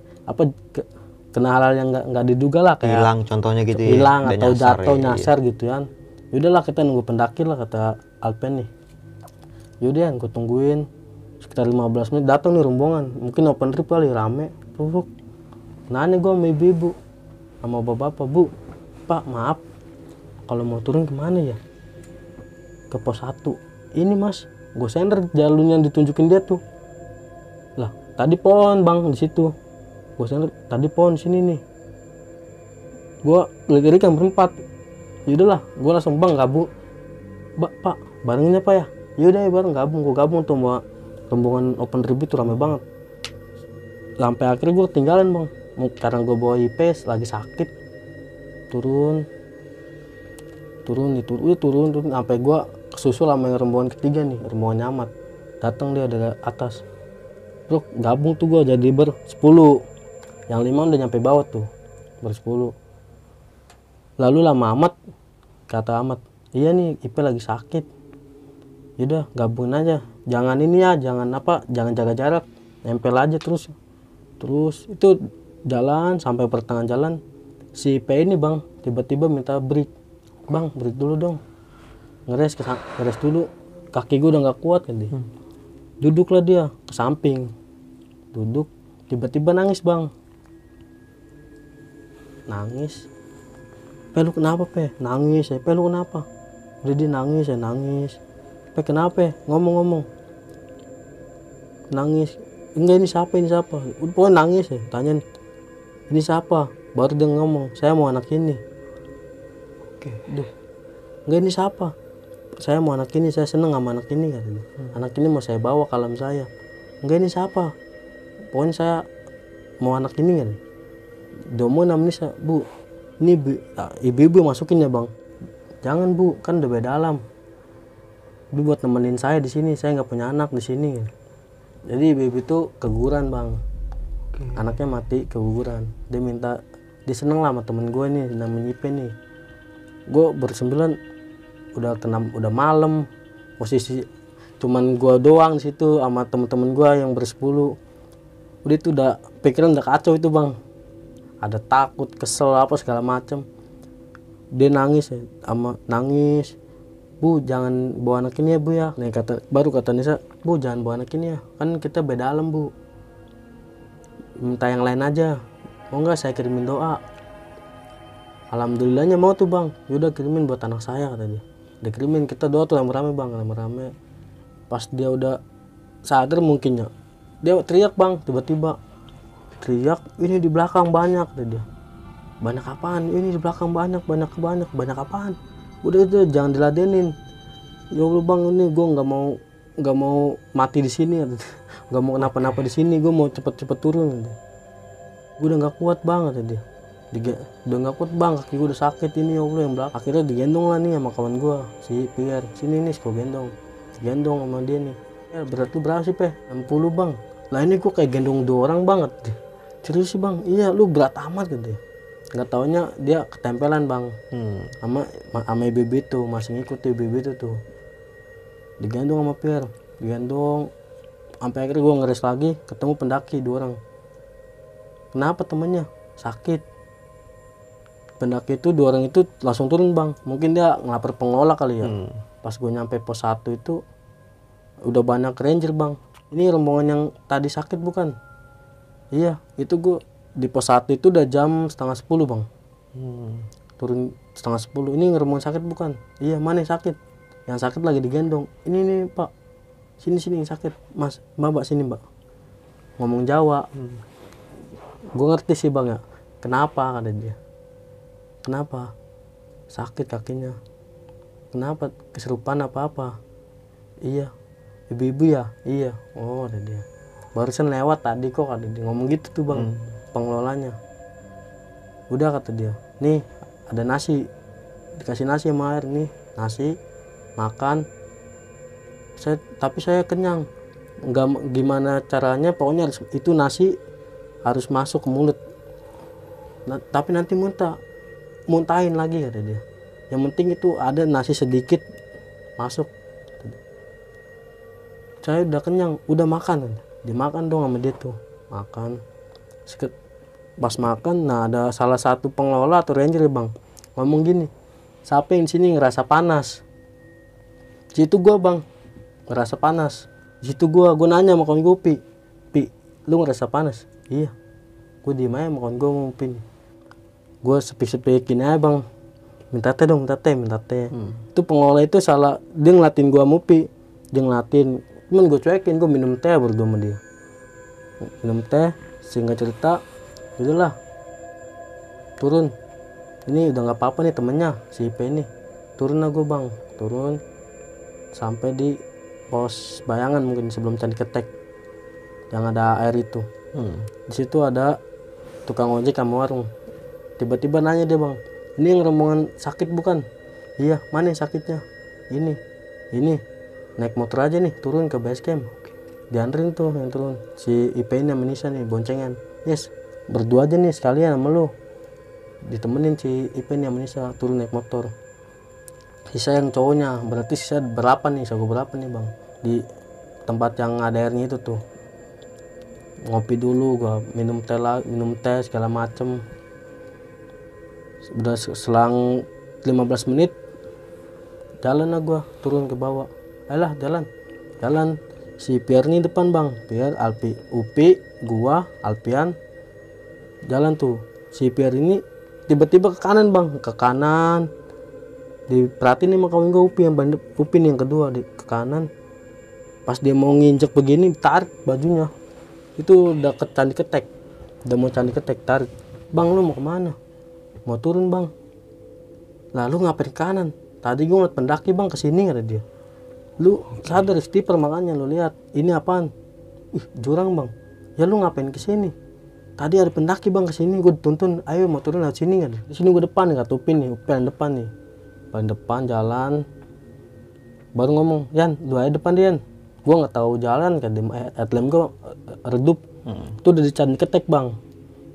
kena hal yang nggak diduga lah, kayak Hilang contohnya gitu ya. hilang Udah atau nyasar jatuh ya. nyasar gitu kan. Yaudahlah kita nunggu pendaki lah, kata Alpen nih. Yaudah gue tungguin sekitar 15 menit, datang nih rombongan, mungkin open trip kali, rame. Nanya gue sama ibu-ibu sama bapak-bapak, Bu, Pak maaf, kalau mau turun kemana ya? Ke pos 1 ini Mas. Gue sender jalurnya yang ditunjukin dia tuh. Lah tadi pohon bang di situ. Gue sender tadi pohon sini nih. Gue lirik yang berempat. Yaudahlah, gue langsung bang gabung. Pak barengnya Pak ya? Yaudah ya bareng, gabung. Gue gabung tuh sama rombongan open trip itu, rame banget. Sampai akhirnya gue ketinggalan bang, karena gue bawa IPS lagi sakit. Turun sampai gue kesusul sama yang rombongan ketiga nih, rombongan Nyamat. Datang dia dari atas, bro, gabung tuh gue jadi ber-10. Yang 5 udah nyampe bawah tuh, ber-10. Lalu lama amat, kata Amat, iya nih IP lagi sakit. Yaudah gabungin aja, jangan ini ya, jangan jaga jarak, nempel aja terus itu jalan sampai pertengahan jalan. Si IP ini bang tiba-tiba minta break, bang break dulu dong, ngeres dulu, kaki gue udah nggak kuat kan dia. Duduklah dia ke samping, duduk, tiba-tiba nangis bang, nangis. Lu kenapa nangis ya? Lu kenapa? Udah dia nangis. Kenapa? Ngomong nangis. Enggak, ini siapa? Udah pokoknya nangis ya, tanyain ini siapa, baru dia ngomong, saya mau anak ini. Oke. Enggak, ini siapa? Saya mau anak ini, saya seneng sama anak ini katanya. Anak ini mau saya bawa ke alam saya. Enggak, ini siapa? Pokoknya saya mau anak ini kan. Domo namanya Bu. Ini ibu-ibu masukin ya bang. Jangan Bu, kan udah beda alam. Ibu buat nemenin saya di sini, saya nggak punya anak di sini. Jadi ibu-ibu itu keguguran bang. Anaknya mati keguguran. Dia minta, dia seneng lah sama temen gue nih, namanya Ipe nih. Gue bersembilan, udah malam, posisi cuman gue doang di situ sama temen-temen gue yang ber-10. Udah itu udah pikiran udah kacau itu bang. Ada takut, kesel apa segala macam. Dia nangis ya, nangis. Bu jangan bawa anak ini ya Bu ya. Nih baru kata Nisa, Bu jangan bawa anak ini ya, kan kita beda alam Bu, minta yang lain aja. Mau nggak saya kirimin doa? Alhamdulillahnya mau tuh bang. Yaudah kirimin buat anak saya kata dia. dikirimin. Kita doa tuh rame-rame bang, rame-rame. Pas dia udah sadar mungkinnya, dia teriak bang, tiba-tiba teriak, ini di belakang banyak, kata dia. Banyak apaan? Ini di belakang banyak apaan? Udah jangan diladenin. Ya Allah bang, ini gue nggak mau mati di sini, nggak mau kenapa-napa di sini, gue mau cepet-cepet turun. Gue udah nggak kuat banget, kata dia. Udah nggak kuat bang, kaki gue udah sakit ini, ya Allah yang belakang. Akhirnya digendong lah nih sama kawan gue, si Pierre. Sini nih, gue gendong sama dia nih. Ya berat lu berapa sih Pe? 60 bang. Lah ini gue kayak gendong 2 orang banget. Serius sih bang? Iya lu berat amat, gitu ya. Nggak taunya dia ketempelan bang, sama ibu itu, masih ngikut ibu itu tuh. Digendong sama Pierre, digendong sampai akhirnya gue ngeres lagi, ketemu pendaki 2 orang. Kenapa temennya? Sakit. Pendaki itu 2 orang itu langsung turun bang, mungkin dia ngelapor pengelola kali ya. Pas gue nyampe pos 1 itu udah banyak ranger bang. Ini rombongan yang tadi sakit bukan? Iya, itu gue di pos 1 itu udah jam setengah 10 bang. Turun setengah 10. Ini rombongan sakit bukan? Iya, mana yang sakit? Yang sakit lagi digendong. Ini pak, sini yang sakit. Mas, mbak sini mbak. Ngomong Jawa. Gue ngerti sih bang ya. Kenapa, kata dia. Kenapa? Sakit kakinya. Kenapa? Kesurupan apa? Iya. Ibu-ibu ya? Iya. Oh, ada dia. Barusan lewat tadi kok, kata dia. Ngomong gitu tuh bang, pengelolanya. Udah, kata dia. Nih, ada nasi. Dikasih nasi sama air nih. Nasi, makan. Tapi saya kenyang. Enggak gimana caranya, pokoknya itu nasi harus masuk ke mulut. Tapi nanti muntahin lagi, kata dia. Yang penting itu ada nasi sedikit masuk. Saya udah kenyang, udah makan. Dimakan dong sama dia tuh, makan. Pas makan, nah ada salah satu pengelola atau ranger ya bang, ngomong gini, siapa yang sini ngerasa panas? Situ gua bang, ngerasa panas. Situ gua nanya sama kawan gue, Pi, lu ngerasa panas? Iya. Gue diem aja sama kawan gue ngomong Pi. Gue sepik-sepikin aja bang, minta teh. Itu pengelola itu salah, dia ngelatin gua sama Pi, dia ngelatin. Cuman gue cuekin, gue minum teh berdua sama dia. Minum teh, singkat cerita, udahlah. Turun. Ini udah nggak apa-apa nih temennya, si IP ini. Turun lah gue bang, turun. Sampai di pos Bayangan mungkin sebelum Candi Ketek. Yang ada air itu. Di situ ada tukang ojek sama warung. Tiba-tiba nanya dia bang, ini yang rombongan sakit bukan? Iya, mana yang sakitnya? Ini. Naik motor aja nih, turun ke base camp. Dianterin tuh yang turun. Si IP ini sama Nisa nih, boncengan. Yes, berdua aja nih sekalian sama lu. Ditemenin si IP ini sama Nisa, turun naik motor. Sisa yang cowoknya, berarti sisa berapa nih bang. Di tempat yang ada airnya itu tuh. Ngopi dulu, gua minum teh segala macem. Udah selang 15 menit, jalan lah gua, turun ke bawah. Ayolah jalan. Si Pierre nih depan bang, Pierre, Alpi, Upi, gua, Alpian, jalan tuh. Si Pierre ini tiba-tiba ke kanan bang, ke kanan. Diperhatiin nih sama kawan gue Upi nih yang kedua ke kanan. Pas dia mau nginjek begini, tarik bajunya. Itu udah ke Candi Ketek, udah mau Candi Ketek, tarik. Bang lu mau kemana? Mau turun bang. Lalu ngapain kanan? Tadi gue ngeliat pendaki bang kesini, kata dia. Lu sadar stiper, makanya lu lihat ini apaan? Ih, jurang bang. Ya lu ngapain kesini? Tadi ada pendaki bang kesini, gue dituntun. Ayo mau turun lewat sini, kan? Di sini gue depan, nggak Upin nih, Upin depan nih. Paling depan jalan. Baru ngomong, Yan, lu aja depan Yan. Gue nggak tahu jalan, kan? Headlamp gue redup. Itu udah di Candi Ketek bang.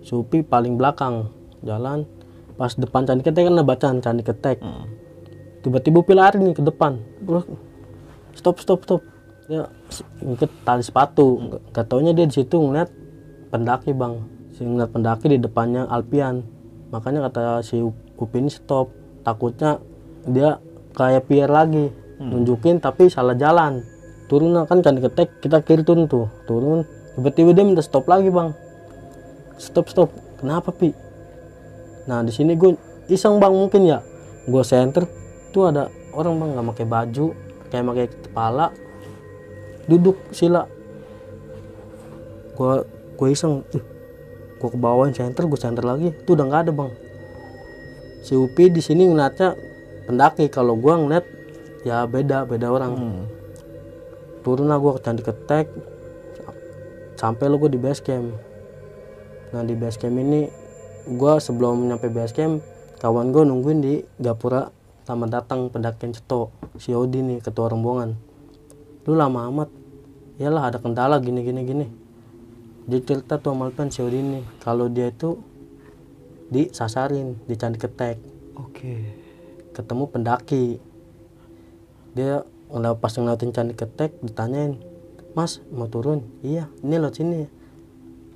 Supi paling belakang jalan. Pas depan Candi Ketek kan ada bacaan Candi Ketek. Tiba-tiba Upi lari nih ke depan. Stop. Ya ngikut tali sepatu. Gak taunya dia di situ ngeliat pendaki bang. Ngeliat pendaki di depannya Alpian. Makanya kata si Upi ini stop. Takutnya dia kayak Pierre lagi, nunjukin tapi salah jalan. Turun kan Candi Ketek, kita kiri turun tuh. Turun. Tiba-tiba dia minta stop lagi bang. Stop. Kenapa Pi? Nah di sini gue iseng bang mungkin ya. Gue center. Tuh ada orang bang, nggak pakai baju, kayak pakai kepala, duduk sila. Gue iseng, gue ke bawah center, gue center lagi, itu udah nggak ada bang. Si Upi di sini ngeliatnya pendaki, kalau gue ngeliat ya beda orang. Turun lah gue ke Candi Ketek, sampai lo gue di base camp. Nah di base camp ini gue sebelum nyampe base camp, kawan gue nungguin di Gapura sama datang pendakian Ceto, si Odi nih ketua rombongan. Lu lama amat, iyalah ada kendala gini. Dia cerita tuh sama Alpian si Odi nih, kalau dia itu disasarin di Candi Ketek. Ketemu pendaki, dia pas ngeliatin Candi Ketek ditanyain, Mas mau turun? Iya. Ini lewat sini.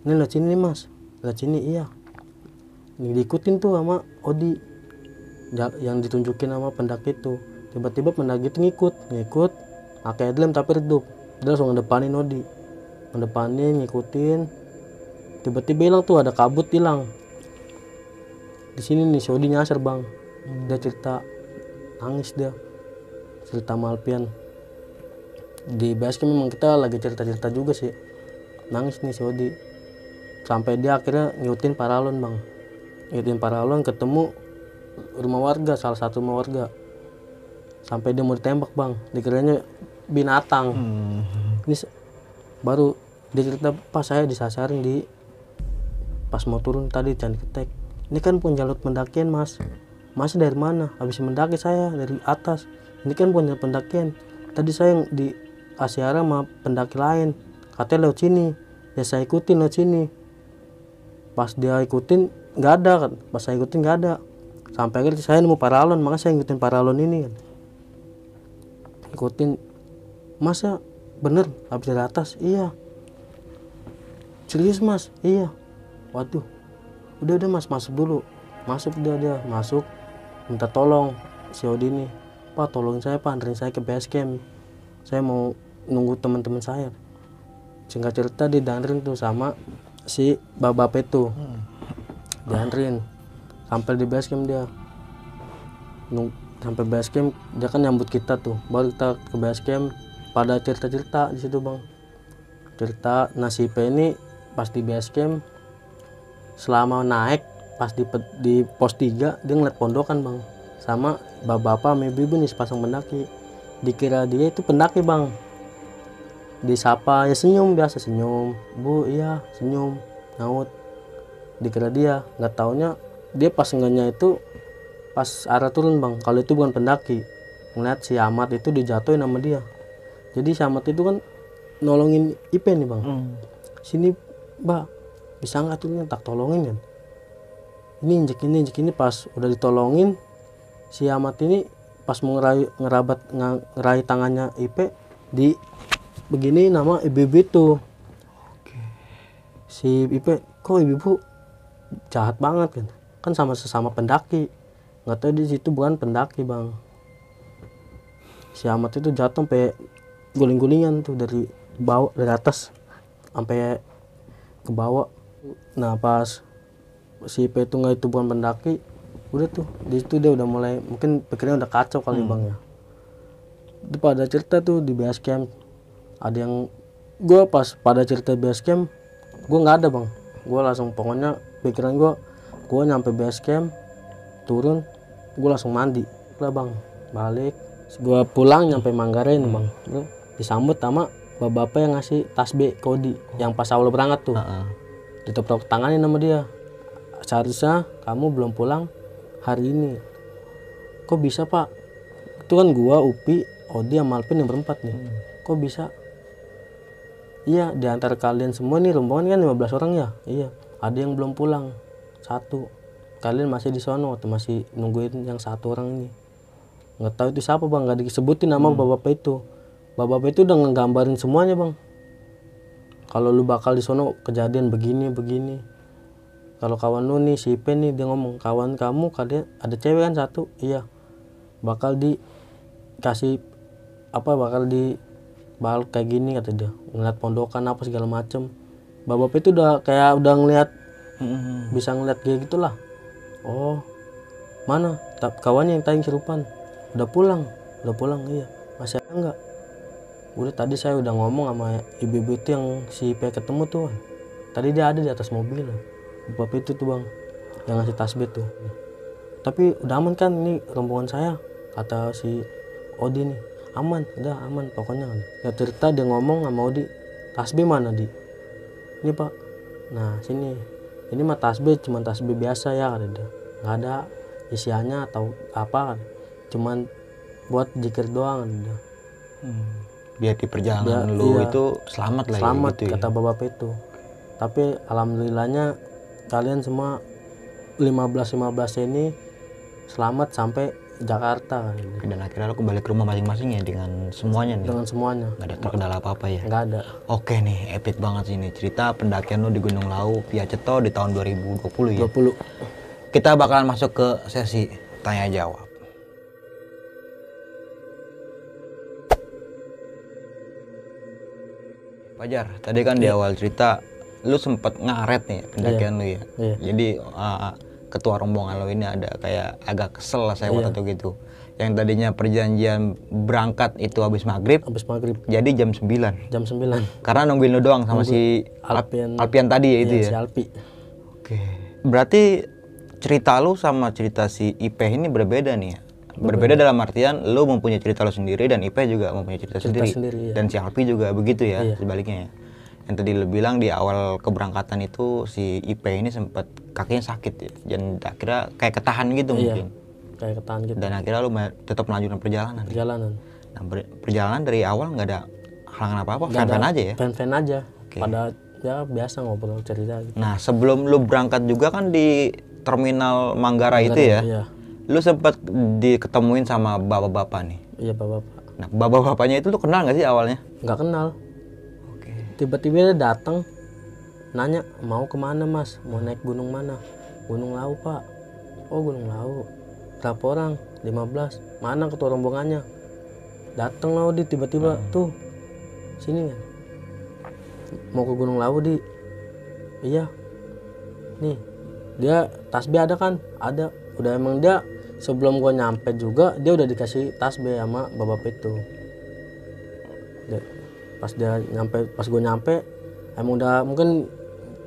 Ini lewat sini mas. Lewat sini iya. Ini diikutin tuh sama Odi, yang ditunjukin sama pendaki itu. Tiba-tiba pendaki itu ngikut pakai headlamp tapi redup. Dia langsung ngedepanin Odi, ngikutin. Tiba-tiba hilang tuh, ada kabut hilang. Di sini nih si Odi nyasar bang. Dia cerita, nangis dia. Cerita sama Alpian. Di basecamp memang kita lagi cerita-cerita juga sih. Nangis nih si Odi. Sampai dia akhirnya ngikutin paralon bang. Ngikutin paralon ketemu rumah warga, salah satu rumah warga. Sampai dia mau ditembak bang. Dikiranya binatang. Ini baru dia cerita, pas saya disasarin pas mau turun tadi Candi Ketek. Ini kan pun jalur pendakian mas. Mas dari mana? Habis mendaki saya dari atas. Ini kan punya pendakian. Tadi saya di Asyara sama pendaki lain, katanya lewat sini. Ya saya ikutin lewat sini. Pas dia ikutin nggak ada kan. Pas saya ikutin nggak ada. Sampai akhirnya saya nemu paralon, makanya saya ngikutin paralon ini kan. Ikutin. Masa bener habis dari atas? Iya. Serius mas? Iya. Waduh. Udah mas, masuk dulu. Masuk dia masuk. Minta tolong si Odi nih. Pak tolongin saya pak, anterin saya ke base camp. Saya mau nunggu teman-teman saya. Singkat cerita dianterin tuh sama si bapak itu. Dianterin sampai di base camp dia. Sampai base camp dia kan nyambut kita tuh. Baru kita ke base camp, pada cerita-cerita di situ bang. Cerita nasibnya ini pas di base camp, selama naik pas di pos 3 dia ngeliat pondokan bang, sama bapak-bapak sama ibu-ibu nih sepasang pendaki. Dikira dia itu pendaki bang, disapa ya senyum, biasa senyum, bu iya senyum, nyaut. Dikira dia, nggak taunya dia pas enggaknya itu pas arah turun bang. Kalau itu bukan pendaki, ngeliat si Ahmad itu dijatuhin sama dia. Jadi si Ahmad itu kan nolongin Ipe nih bang. Sini mbak, bisa nggak turunnya, tak tolongin kan. Ini injek ini pas udah ditolongin si Ahmad ini, pas mau ngeraih tangannya Ipe di begini nama ibu-ibu itu. Si Ipe, kok ibu jahat banget kan sama sesama pendaki, nggak tahu di situ bukan pendaki bang. Si Ahmad itu jatuh sampai guling-gulingan tuh dari bawah, dari atas sampai ke bawah. Nah pas si Ipe itu nggak, itu bukan pendaki, udah tuh di situ dia udah mulai, mungkin pikirnya udah kacau kali bang ya. Itu pada cerita tuh di base camp, ada yang gue pas pada cerita base camp gue nggak ada bang. Gue langsung pokoknya pikiran gue nyampe base camp, turun, gue langsung mandi lah bang, balik. Gue pulang nyampe Manggarai nih bang, disambut sama bapak-bapak yang ngasih tasbih Kodi yang pas awal berangkat tuh. Ditepuk tanganin sama dia, seharusnya kamu belum pulang hari ini. Kok bisa pak? Itu kan gua, Upi, Odi, sama Alpin yang berempat nih. Kok bisa? Iya, di antara kalian semua nih rombongan kan 15 orang ya. Iya, ada yang belum pulang, 1. Kalian masih di sono atau masih nungguin yang 1 orang ini. Nggak tahu itu siapa bang, nggak disebutin nama bapak itu. Bapak itu udah ngegambarin semuanya bang. Kalau lu bakal di sono kejadian begini. Kalau kawan lu nih si Ipe nih, dia ngomong, kawan kamu kalian ada cewek kan 1, iya, bakal dikasih apa, bakal kayak gini kata dia, ngeliat pondokan apa segala macem. Bapak itu udah kayak udah ngeliat, bisa ngeliat kayak gitulah. Oh mana kawannya yang tayang serupan udah pulang, udah pulang. Iya, masih ada nggak? Udah, tadi saya udah ngomong sama ibu-ibu itu yang si P ketemu tuh. Tadi dia ada di atas mobil. Bapak itu tuh bang, yang ngasih tasbih tuh. Tapi udah aman kan ini rombongan saya, kata si Odi nih. Aman, udah aman pokoknya. Ya cerita dia ngomong sama Odi, tasbih mana di? Ini pak. Nah sini, ini mah tasbih, cuman tasbih biasa ya, kata dia. Nggak ada isiannya atau apa, cuman buat zikir doang, kata dia. Biar di perjalanan lu itu selamat lah. Selamat gitu kata bapak itu. Tapi alhamdulillahnya kalian semua 15 ini selamat sampai Jakarta. Dan akhirnya lu kembali ke rumah masing-masing ya dengan semuanya nih. Dengan semuanya. Nggak ada terkendala apa-apa ya. Nggak ada. Oke nih, epic banget sih ini cerita pendakian lu di Gunung Lawu via Ceto di tahun 2020 ya. 20. Kita bakalan masuk ke sesi tanya jawab. Fajar, tadi kan di awal cerita lu sempet ngaret nih pendakian lu ya. Jadi ketua rombongan lo ini ada kayak agak kesel lah saya waktu gitu. Yang tadinya perjanjian berangkat itu habis maghrib. Jadi jam 9. Jam 9. Karena nungguin lu doang sama si Alpian tadi ya itu ya. Si Alpi. Oke. Berarti cerita lu sama cerita si Ipeh ini berbeda nih ya. Berbeda dalam artian lu mempunyai cerita lu sendiri dan Ipeh juga mempunyai cerita sendiri. Dan si Alpi juga begitu ya, sebaliknya ya. Yang tadi lu bilang di awal keberangkatan itu si Ipeh ini sempat kakinya sakit ya. Dan akhirnya kayak ketahan gitu mungkin. Kayak ketahan gitu. Dan akhirnya lu tetap melanjutkan perjalanan. Nah, perjalanan dari awal nggak ada halangan apa-apa, fan-fan aja ya? Fan-fan aja. Pada ya biasa ngobrol cerita gitu. Nah, sebelum lu berangkat juga kan di terminal Manggarai itu ya? Iya. Lu sempat diketemuin sama bapak-bapak nih? Iya, bapak-bapak. Nah, bapak-bapaknya itu lu kenal nggak sih awalnya? Nggak kenal. Oke. Tiba-tiba dia datang, nanya, mau kemana mas? Mau naik gunung mana? Gunung Lawu pak. Oh Gunung Lawu. Berapa orang? 15. Mana ketua rombongannya? Datang lah di tiba-tiba tuh sini kan. Mau ke Gunung Lawu di. Iya. Nih dia tasbih ada kan? Ada. Udah emang dia sebelum gua nyampe juga dia udah dikasih tasbih sama bapak itu. Pas gue nyampe emang udah mungkin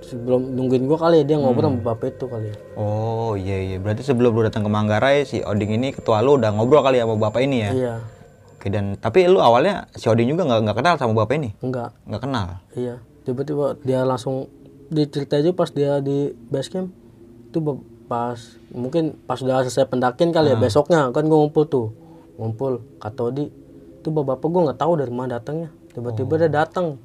sebelum nungguin gua kali ya dia ngobrol sama bapak itu kali ya. Oh iya, berarti sebelum lu datang ke Manggarai si Oding ini ketua lu udah ngobrol kali sama bapak ini ya? Iya. Oke, dan tapi lu awalnya si Oding juga nggak kenal sama bapak ini? Nggak kenal? Iya, tiba-tiba dia langsung diceritain aja pas dia di base camp itu mungkin pas udah selesai pendakian kali ya besoknya kan gua ngumpul kata Odi itu bapak gua nggak tahu dari mana datangnya tiba-tiba dia datang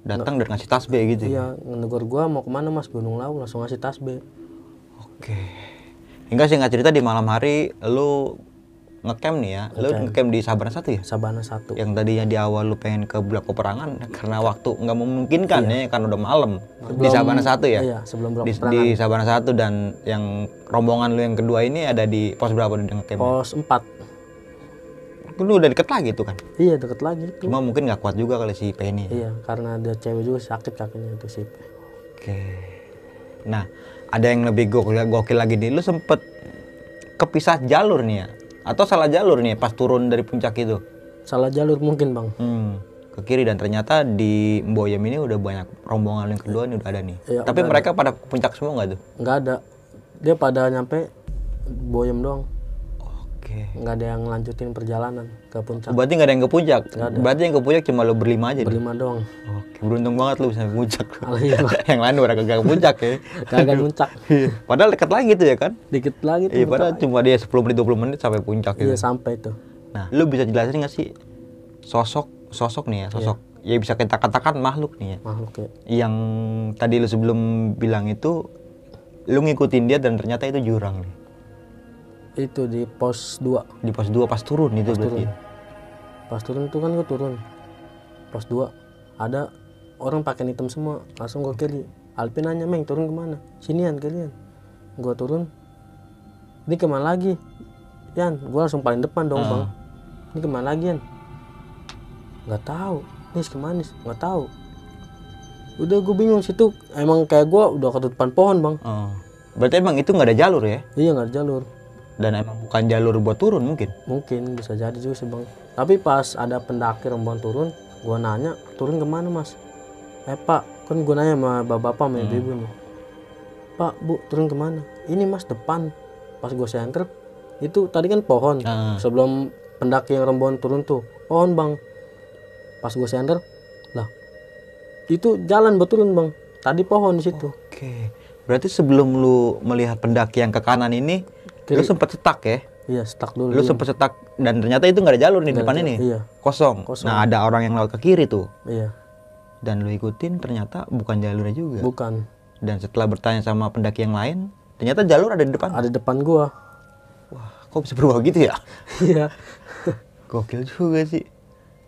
dan ngasih tasbih gitu. Iya, negur gua mau kemana mas? Gunung Lawu, langsung ngasih tasbih. Oke. Hingga singkat cerita di malam hari lu ngecamp nih ya. Lu ngecamp di Sabana 1 ya? Sabana 1. Yang tadinya di awal lu pengen ke blok peperangan karena waktu nggak memungkinkan ya karena udah malam. Di Sabana 1 ya? Iya, sebelum blok peperangan. Di Sabana 1 dan yang rombongan lu yang kedua ini ada di pos berapa di ngecamp? Pos 4. Lu udah deket lagi tuh kan? Iya, deket lagi tuh. Cuma mungkin nggak kuat juga kali si P ini. Iya, karena dia cewek juga sakit kakinya itu sih. Oke. Nah, ada yang lebih gokil lagi nih. Lu sempet kepisah jalur nih ya? Atau salah jalur nih pas turun dari puncak itu? Salah jalur mungkin bang. Ke kiri dan ternyata di Mboyem ini udah banyak rombongan yang kedua nih udah ada nih. Iya, tapi mereka pada puncak semua nggak tuh? Nggak ada. Dia pada nyampe Mboyem doang. Oke. Nggak ada yang lanjutin perjalanan ke puncak. Berarti nggak ada yang ke puncak? Berarti yang ke puncak cuma lo berlima aja? Berlima doang. Oke, beruntung banget lu bisa ke puncak. Iya, yang lain udah kagak ke puncak ya? Kagak puncak. Padahal dekat lagi tuh ya kan? Dikit lagi tuh. Iya, padahal cuma dia 10 menit 20 menit sampai puncak gitu. Iya, sampai tuh. Nah, lu bisa jelasin nggak sih sosok nih ya? Ya bisa kita katakan makhluk nih ya? Makhluk ya. Yang tadi lu sebelum bilang itu lu ngikutin dia dan ternyata itu jurang nih. Itu di pos 2. Di pos 2 pas turun itu berarti. Pas turun itu kan gue turun. Pos 2 ada orang pakai hitam semua, langsung gue kiri. Alpin nanya, "Meng, turun kemana?" "Sinian kalian." Gue turun. "Ini kemana lagi?" "Yan," gue langsung paling depan dong, Bang. "Ini kemana lagi, Yan?" "Nggak tahu." "Nis kemana, Nis?" "Nggak tahu." Udah gue bingung situ, emang kayak gue udah ketutupan pohon, Bang. Berarti emang itu nggak ada jalur ya? Iya, nggak ada jalur. Dan emang bukan jalur buat turun mungkin. Mungkin bisa jadi juga sih bang. Tapi pas ada pendaki rombongan turun, gua nanya turun kemana mas? Pak, kan gua nanya sama bapak-bapak sama ibu nih. Pak, bu, turun kemana? Ini mas depan. Pas gua senter, itu tadi kan pohon. Sebelum pendaki yang rombongan turun tuh pohon bang. Pas gua senter, lah itu jalan buat turun bang. Tadi pohon di situ. Oke. Berarti sebelum lu melihat pendaki yang ke kanan ini, lu sempet stuck ya? Iya, stuck dulu. Lu sempet stuck dan ternyata itu nggak ada jalur nih di depan ini. Iya. Kosong. Nah, ada orang yang lewat ke kiri tuh. Iya. Dan lu ikutin ternyata bukan jalurnya juga. Bukan. Dan setelah bertanya sama pendaki yang lain, ternyata jalur ada di depan. Ada depan gua. Wah, kok bisa berubah gitu ya? Iya. Gokil juga sih.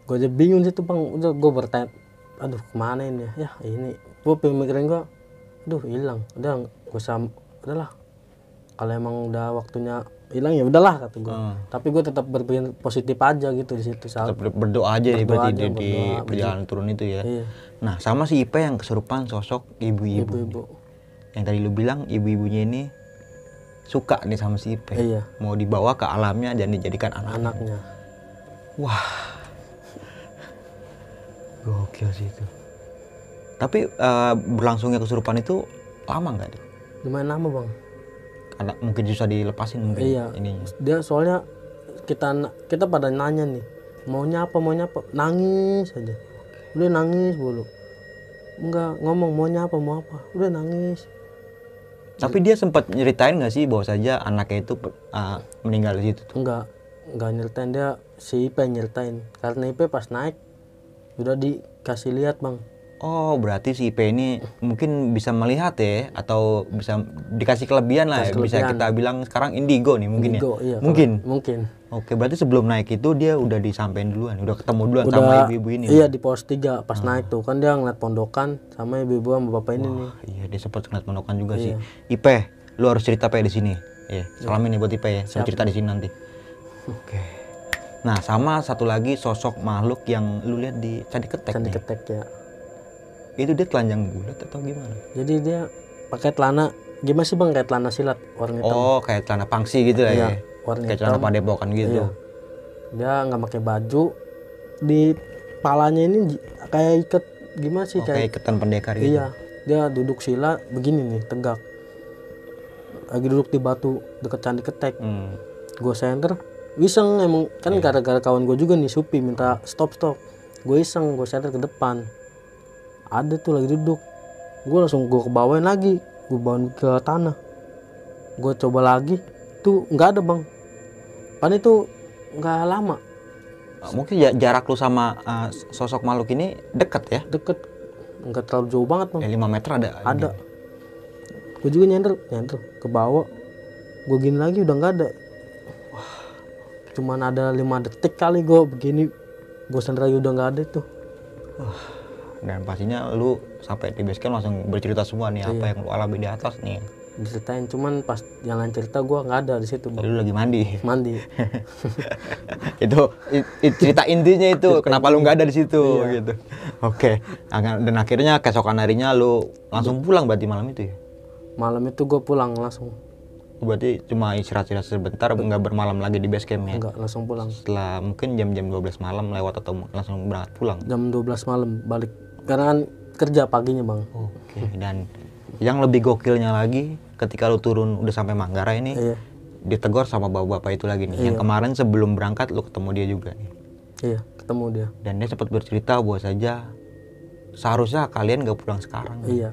Gua aja bingung situ bang. Udah gua bertanya, aduh kemana ini ya? Ini. Gua pemikiran gua, aduh hilang. Udah udahlah. Kalau emang udah waktunya hilang ya udahlah kata gue. Tapi gue tetap berpikir positif aja gitu di situ. Tetap berdoa aja berarti di perjalanan turun itu ya. Iya. Nah sama si Ipe yang kesurupan sosok ibu-ibu. Yang tadi lu bilang ibu-ibunya ini suka nih sama si Ipe. Iya. Mau dibawa ke alamnya dan dijadikan anaknya. Wah. Gokil sih itu. Tapi berlangsungnya kesurupan itu lama nggak tuh? Lumayan lama bang. Karena mungkin susah dilepasin mungkin. Iya. Ininya. Dia soalnya kita pada nanya nih, maunya apa, nangis aja. Udah nangis dulu. Enggak ngomong maunya apa, mau apa. Udah nangis. Tapi dia sempat nyeritain nggak sih bahwa saja anaknya itu meninggal di situ? Enggak nyeritain, dia si Ipe nyeritain. Karena Ipe pas naik udah dikasih lihat bang. Oh, berarti si Ipe ini mungkin bisa melihat ya, atau bisa dikasih kelebihan lah ya. Bisa kita bilang sekarang indigo nih mungkin indigo, ya? Iya, mungkin. Oke, berarti sebelum naik itu dia udah disampein duluan, udah ketemu duluan sama ibu-ibu ini. Iya, di pos 3 pas naik tuh kan dia ngeliat pondokan sama ibu-ibu sama bapak ini nih. Iya, dia sempat ngeliat pondokan juga sih. Ipe, lu harus cerita Pe di sini. Iya, salamin nih buat Ipe ya. Saya cerita di sini nanti. Oke. Nah, sama satu lagi sosok makhluk yang lu lihat di Candi Ketek. Candi Ketek ya. Itu dia telanjang bulat atau gimana? Jadi dia pakai celana gimana sih bang, kayak celana silat warna hitam. Oh, kayak celana pangsi gitu lah ya. Warna kayak celana padepokan gitu. Iya. Dia nggak pakai baju, di palanya ini kayak ikat gimana sih, kayak iketan pendekar gitu. Iya, dia duduk sila begini nih, tegak. Lagi duduk di batu deket Candi Ketek. Gue senter, iseng emang kan gara-gara kawan gue juga nih Supi minta stop. Gue iseng, gue senter ke depan. Ada tuh lagi duduk. Gue langsung gue kebawain lagi, gue bawain ke tanah. Gue coba lagi, tuh nggak ada bang. Pan itu nggak lama. Mungkin jarak lu sama sosok makhluk ini dekat ya? Deket, nggak terlalu jauh banget bang. 5 meter ada. Ada. Gue juga nyender ke bawah. Gue gini lagi udah nggak ada. Wah, cuman ada 5 detik kali gue begini. Gue sender lagi udah nggak ada tuh. Wah. Dan pastinya lu sampai di base camp langsung bercerita semua nih apa yang lu alami di atas nih. Diceritain, cuman pas jalan cerita gue nggak ada di situ. Jadi lu lagi mandi. Itu cerita intinya itu kenapa lu nggak ada di situ gitu. Oke. Dan akhirnya keesokan harinya lu langsung pulang berarti malam itu ya? Malam itu gue pulang langsung. Berarti cuma istirahat sebentar, nggak bermalam lagi di base camp ya? Enggak, langsung pulang. Setelah mungkin jam-jam 12 malam lewat atau langsung berangkat pulang? Jam 12 malam balik. Karena kan kerja paginya bang. Oke. Dan yang lebih gokilnya lagi, ketika lu turun udah sampai Manggarai ini, ditegur sama bapak-bapak itu lagi nih. Yang kemarin sebelum berangkat lu ketemu dia juga nih. Iya, ketemu dia. Dan dia sempat bercerita bahwa saja seharusnya kalian gak pulang sekarang. Iya.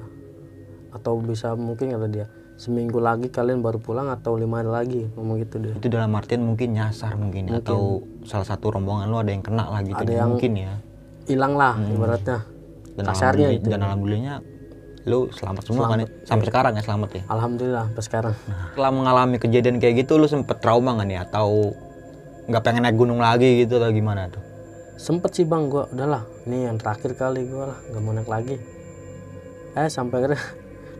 Atau bisa mungkin kata dia, seminggu lagi kalian baru pulang atau 5 hari lagi, ngomong gitu dia. Itu dalam artian mungkin nyasar mungkin. Atau salah satu rombongan lu ada yang kena lah gitu. Ada yang mungkin ya. Hilang lah ibaratnya. Dan kasarnya itu. Dan alhamdulillahnya lu selamat semua kan sampai sekarang ya, selamat ya? Alhamdulillah sampai sekarang. Nah, setelah mengalami kejadian kayak gitu lu sempet trauma nggak nih atau nggak pengen naik gunung lagi gitu atau gimana tuh? Sempet sih bang, gua udahlah ini yang terakhir kali gua lah nggak mau naik lagi. Sampai akhirnya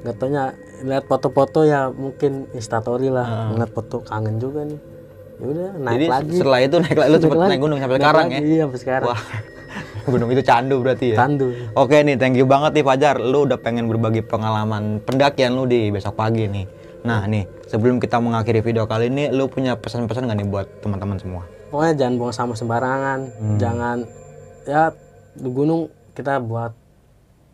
nggak taunya lihat foto-foto ya, mungkin instastory lah, ngeliat foto kangen juga nih. Ya udah naik. Jadi, lagi. Setelah itu naik lagi, lu sempet naik gunung sampai sekarang ya? Iya sampai sekarang. Wah. Gunung itu candu berarti ya? Candu. Oke nih, thank you banget nih Fajar. Lu udah pengen berbagi pengalaman pendakian lu di besok pagi nih. Nah nih, sebelum kita mengakhiri video kali ini, lu punya pesan-pesan nggak nih buat teman-teman semua? Pokoknya jangan buang sampah sembarangan, jangan ya di gunung kita buat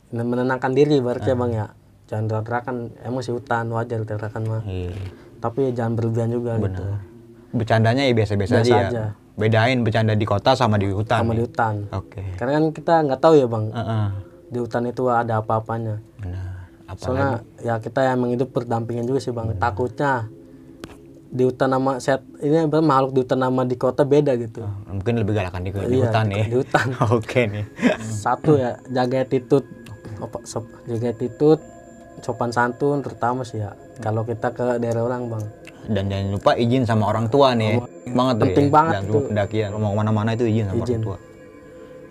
menenangkan diri berarti ya bang ya. Jangan teriak-teriakan, emosi hutan wajar teriakan mah. Iya. Tapi jangan berlebihan juga gitu. Bercandanya ya biasa-biasa Biasa aja. Ya? aja. Bedain bercanda di kota sama di hutan. Sama nih. di hutan. Oke. Karena kan kita nggak tahu ya bang, Heeh. di hutan itu ada apa-apanya. Benar. Soalnya ya kita yang hidup berdampingan juga sih bang. Takutnya di hutan sama ini makhluk di hutan sama di kota beda gitu. Mungkin lebih galakan di Iya, hutan nih. di hutan. Oke nih. Satu ya jaga attitude, jaga attitude, sopan santun terutama sih ya. Kalau kita ke daerah orang bang. Dan jangan lupa izin sama orang tua nih. Banget tuh Penting ya. banget Dan tuh. lu pendakian mau kemana-mana itu izin sama orang tua.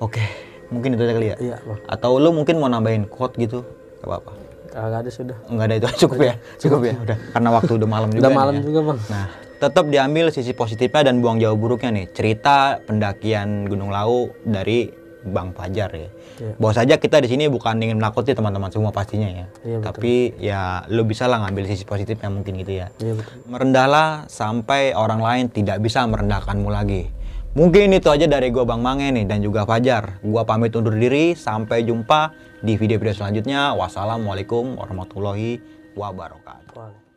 Oke, mungkin itu aja kali ya. Iya bang. Atau lu mungkin mau nambahin quote gitu? Gak apa-apa. Kagak ada sudah. Enggak ada itu cukup ya. Cukup ya. Udah. Karena waktu udah malam juga. Udah nih malam ya. juga bang. Nah, tetap diambil sisi positifnya dan buang jauh buruknya nih. Cerita pendakian Gunung Lawu dari Bang Fajar ya. Iya. Bahwa saja kita di sini bukan ingin menakuti teman-teman semua pastinya ya. Iya, betul. Tapi ya lu bisa lah ngambil sisi positifnya mungkin gitu ya. Iya betul. Merendahlah sampai orang lain tidak bisa merendahkanmu lagi. Mungkin itu aja dari gua Bang Mange nih dan juga Fajar. Gua pamit undur diri, sampai jumpa di video-video selanjutnya. Wassalamualaikum warahmatullahi wabarakatuh. Wah.